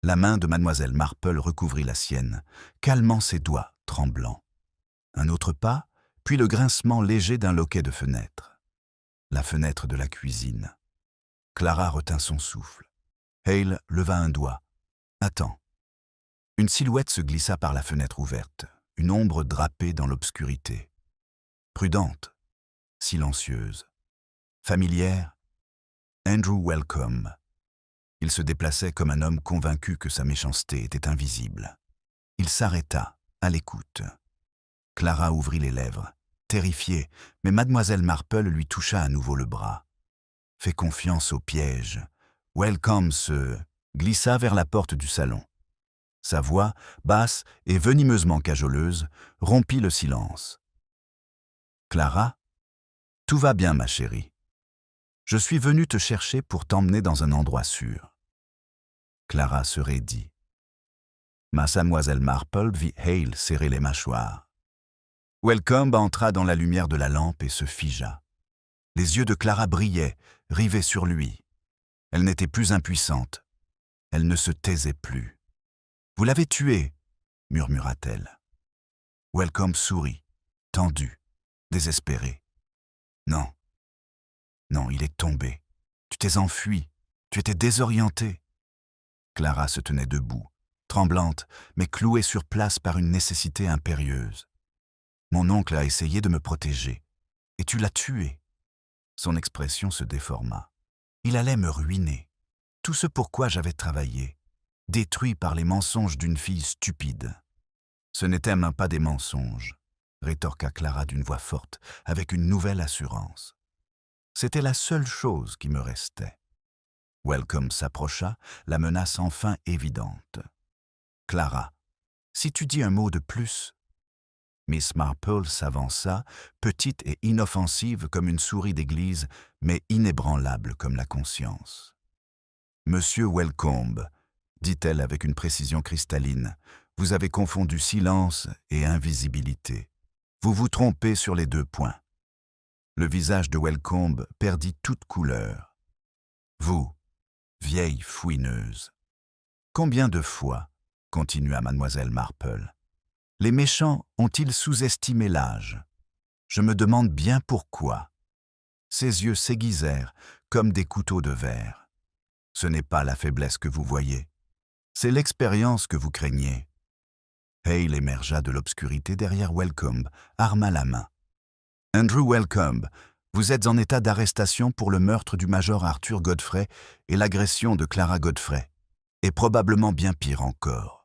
La main de mademoiselle Marple recouvrit la sienne, calmant ses doigts tremblants. Un autre pas, puis le grincement léger d'un loquet de fenêtre. La fenêtre de la cuisine. Clara retint son souffle. Hale leva un doigt. « Attends. » Une silhouette se glissa par la fenêtre ouverte, une ombre drapée dans l'obscurité. Prudente, silencieuse, familière, Andrew Wellcome. Il se déplaçait comme un homme convaincu que sa méchanceté était invisible. Il s'arrêta, à l'écoute. Clara ouvrit les lèvres, terrifiée, mais mademoiselle Marple lui toucha à nouveau le bras. Fais confiance au piège. Welcome se glissa vers la porte du salon. Sa voix, basse et venimeusement cajoleuse, rompit le silence. « Clara, tout va bien, ma chérie. Je suis venu te chercher pour t'emmener dans un endroit sûr. » Clara se raidit. Mademoiselle Marple vit Hale serrer les mâchoires. Welcome entra dans la lumière de la lampe et se figea. Les yeux de Clara brillaient, rivés sur lui. Elle n'était plus impuissante. Elle ne se taisait plus. « Vous l'avez tué, » murmura-t-elle. Welcome sourit, tendu, désespéré. « Non, non, il est tombé. Tu t'es enfui. Tu étais désorienté. » Clara se tenait debout, tremblante, mais clouée sur place par une nécessité impérieuse. « Mon oncle a essayé de me protéger. Et tu l'as tué. » Son expression se déforma. « Il allait me ruiner. Tout ce pour quoi j'avais travaillé, détruit par les mensonges d'une fille stupide. » « Ce n'étaient même pas des mensonges, » rétorqua Clara d'une voix forte, avec une nouvelle assurance. « C'était la seule chose qui me restait. » Welcome s'approcha, la menace enfin évidente. « Clara, si tu dis un mot de plus... » Miss Marple s'avança, petite et inoffensive comme une souris d'église, mais inébranlable comme la conscience. « Monsieur Welcombe, » dit-elle avec une précision cristalline, « vous avez confondu silence et invisibilité. Vous vous trompez sur les 2 points. » Le visage de Welcombe perdit toute couleur. « Vous, vieille fouineuse. Combien de fois, continua mademoiselle Marple, les méchants ont-ils sous-estimé l'âge? Je me demande bien pourquoi. » Ses yeux s'aiguisèrent comme des couteaux de verre. « Ce n'est pas la faiblesse que vous voyez. C'est l'expérience que vous craignez. » Hale émergea de l'obscurité derrière Welcombe, arme à la main. « Andrew Welcombe, vous êtes en état d'arrestation pour le meurtre du major Arthur Godfrey et l'agression de Clara Godfrey, et probablement bien pire encore. »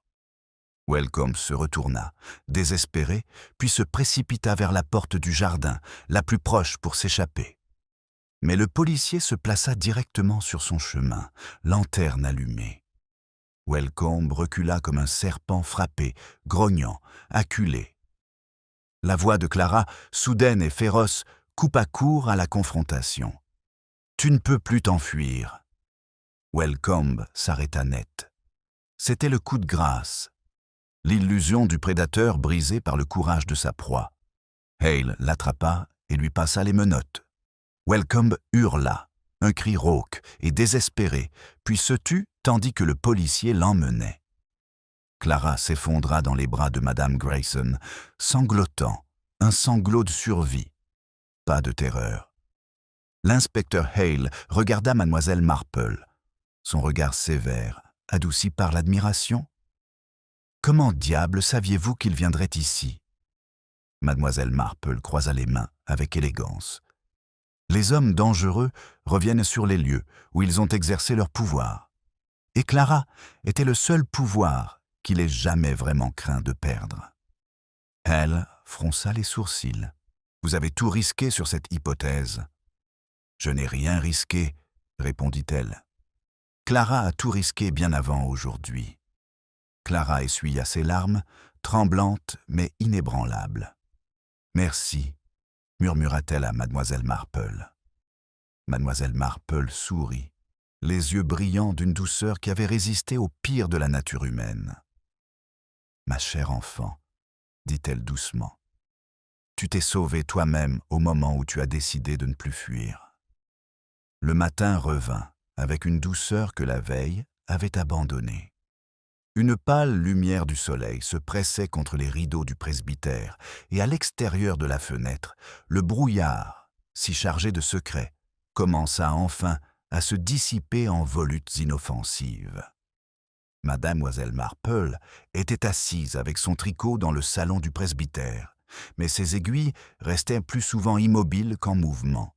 Welcombe se retourna, désespéré, puis se précipita vers la porte du jardin, la plus proche pour s'échapper. Mais le policier se plaça directement sur son chemin, lanterne allumée. Welcombe recula comme un serpent frappé, grognant, acculé. La voix de Clara, soudaine et féroce, coupa court à la confrontation. « Tu ne peux plus t'enfuir. » Welcombe s'arrêta net. C'était le coup de grâce, l'illusion du prédateur brisée par le courage de sa proie. Hale l'attrapa et lui passa les menottes. Welcombe hurla, un cri rauque et désespéré, puis se tut tandis que le policier l'emmenait. Clara s'effondra dans les bras de Madame Grayson, sanglotant, un sanglot de survie. Pas de terreur. L'inspecteur Hale regarda mademoiselle Marple, son regard sévère, adouci par l'admiration. « Comment diable saviez-vous qu'il viendrait ici ?» Mademoiselle Marple croisa les mains avec élégance. Les hommes dangereux reviennent sur les lieux où ils ont exercé leur pouvoir. Et Clara était le seul pouvoir qu'il ait jamais vraiment craint de perdre. Elle fronça les sourcils. « Vous avez tout risqué sur cette hypothèse. »« Je n'ai rien risqué, » répondit-elle. « Clara a tout risqué bien avant aujourd'hui. » Clara essuya ses larmes, tremblante mais inébranlable. « Merci, » murmura-t-elle à mademoiselle Marple. Mademoiselle Marple sourit, les yeux brillants d'une douceur qui avait résisté au pire de la nature humaine. « Ma chère enfant, » dit-elle doucement, « tu t'es sauvée toi-même au moment où tu as décidé de ne plus fuir. » Le matin revint, avec une douceur que la veille avait abandonnée. Une pâle lumière du soleil se pressait contre les rideaux du presbytère, et à l'extérieur de la fenêtre, le brouillard, si chargé de secrets, commença enfin à se dissiper en volutes inoffensives. Mademoiselle Marple était assise avec son tricot dans le salon du presbytère, mais ses aiguilles restaient plus souvent immobiles qu'en mouvement.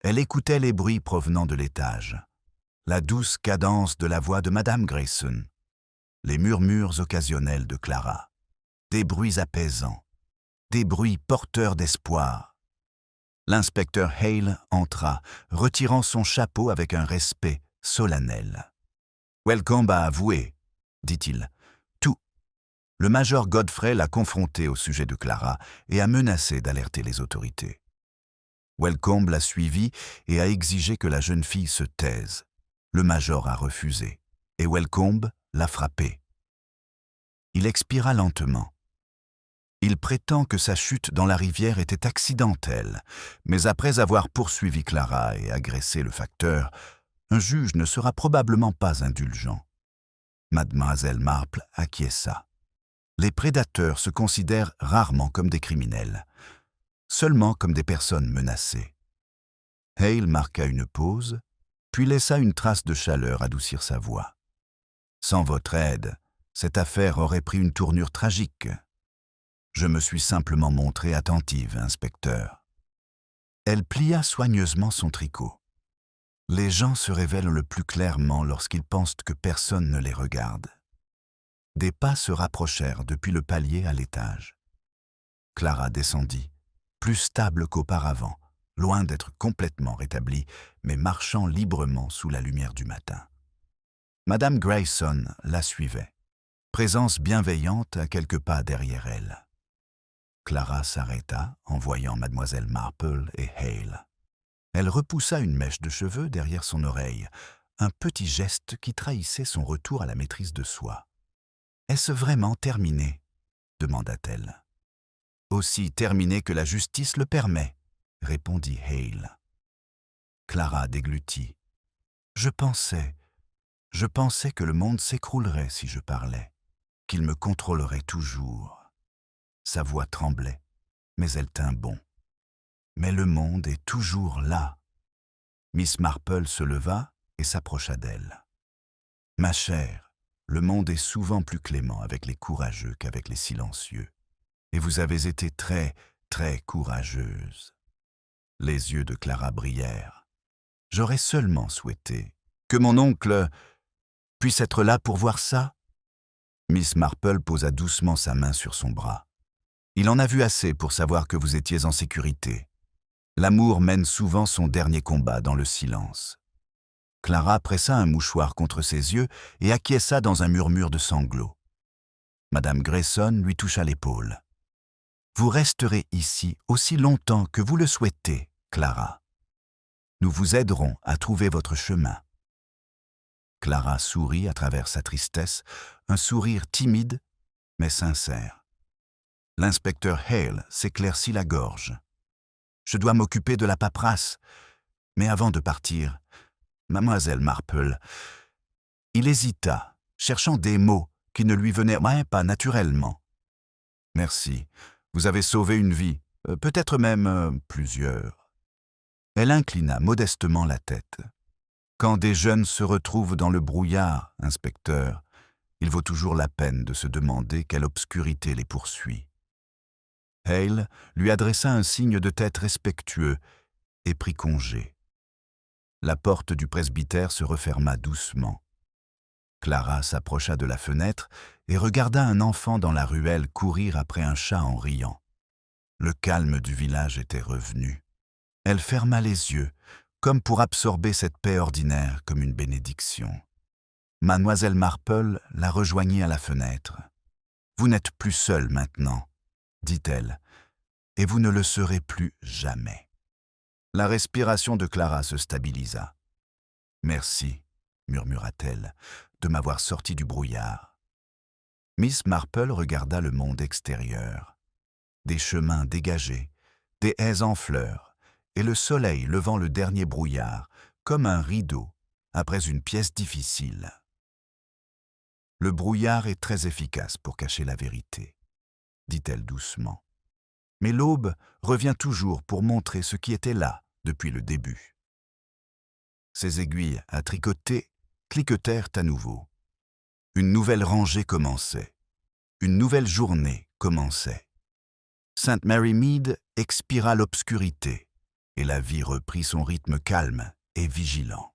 Elle écoutait les bruits provenant de l'étage, la douce cadence de la voix de Madame Grayson, les murmures occasionnels de Clara, des bruits apaisants, des bruits porteurs d'espoir. L'inspecteur Hale entra, retirant son chapeau avec un respect solennel. « Welcome a avoué, dit-il. Tout. Le major Godfrey l'a confronté au sujet de Clara et a menacé d'alerter les autorités. Welcome l'a suivi et a exigé que la jeune fille se taise. Le major a refusé et Welcome l'a frappé. Il expira lentement. Il prétend que sa chute dans la rivière était accidentelle, mais après avoir poursuivi Clara et agressé le facteur, un juge ne sera probablement pas indulgent. Mademoiselle Marple acquiesça. Les prédateurs se considèrent rarement comme des criminels, seulement comme des personnes menacées. Hale marqua une pause, puis laissa une trace de chaleur adoucir sa voix. Sans votre aide, cette affaire aurait pris une tournure tragique. Je me suis simplement montrée attentive, inspecteur. Elle plia soigneusement son tricot. Les gens se révèlent le plus clairement lorsqu'ils pensent que personne ne les regarde. Des pas se rapprochèrent depuis le palier à l'étage. Clara descendit, plus stable qu'auparavant, loin d'être complètement rétablie, mais marchant librement sous la lumière du matin. Madame Grayson la suivait, présence bienveillante à quelques pas derrière elle. Clara s'arrêta en voyant mademoiselle Marple et Hale. Elle repoussa une mèche de cheveux derrière son oreille, un petit geste qui trahissait son retour à la maîtrise de soi. « Est-ce vraiment terminé ?» demanda-t-elle. « Aussi terminé que la justice le permet », répondit Hale. Clara déglutit. « Je pensais que le monde s'écroulerait si je parlais, qu'il me contrôlerait toujours. » Sa voix tremblait, mais elle tint bon. « Mais le monde est toujours là. » Miss Marple se leva et s'approcha d'elle. « Ma chère, le monde est souvent plus clément avec les courageux qu'avec les silencieux. Et vous avez été très, très courageuse. » Les yeux de Clara brillèrent. « J'aurais seulement souhaité que mon oncle puisse être là pour voir ça. » Miss Marple posa doucement sa main sur son bras. « Il en a vu assez pour savoir que vous étiez en sécurité. L'amour mène souvent son dernier combat dans le silence. » Clara pressa un mouchoir contre ses yeux et acquiesça dans un murmure de sanglots. Madame Grayson lui toucha l'épaule. « Vous resterez ici aussi longtemps que vous le souhaitez, Clara. Nous vous aiderons à trouver votre chemin. » Clara sourit à travers sa tristesse, un sourire timide mais sincère. L'inspecteur Hale s'éclaircit la gorge. « Je dois m'occuper de la paperasse, mais avant de partir, mademoiselle Marple... » Il hésita, cherchant des mots qui ne lui venaient pas naturellement. « Merci, vous avez sauvé une vie, peut-être même plusieurs. » Elle inclina modestement la tête. « Quand des jeunes se retrouvent dans le brouillard, inspecteur, il vaut toujours la peine de se demander quelle obscurité les poursuit. » Hale lui adressa un signe de tête respectueux et prit congé. La porte du presbytère se referma doucement. Clara s'approcha de la fenêtre et regarda un enfant dans la ruelle courir après un chat en riant. Le calme du village était revenu. Elle ferma les yeux, comme pour absorber cette paix ordinaire comme une bénédiction. Mademoiselle Marple la rejoignit à la fenêtre. « Vous n'êtes plus seule maintenant, » dit-elle, « et vous ne le serez plus jamais. » La respiration de Clara se stabilisa. « Merci, » murmura-t-elle, « de m'avoir sorti du brouillard. » Miss Marple regarda le monde extérieur. Des chemins dégagés, des haies en fleurs, et le soleil levant le dernier brouillard, comme un rideau, après une pièce difficile. « Le brouillard est très efficace pour cacher la vérité, » dit-elle doucement. « Mais l'aube revient toujours pour montrer ce qui était là depuis le début. » Ses aiguilles à tricoter cliquetèrent à nouveau. Une nouvelle rangée commençait. Une nouvelle journée commençait. Sainte Mary Mead expira l'obscurité, et la vie reprit son rythme calme et vigilant.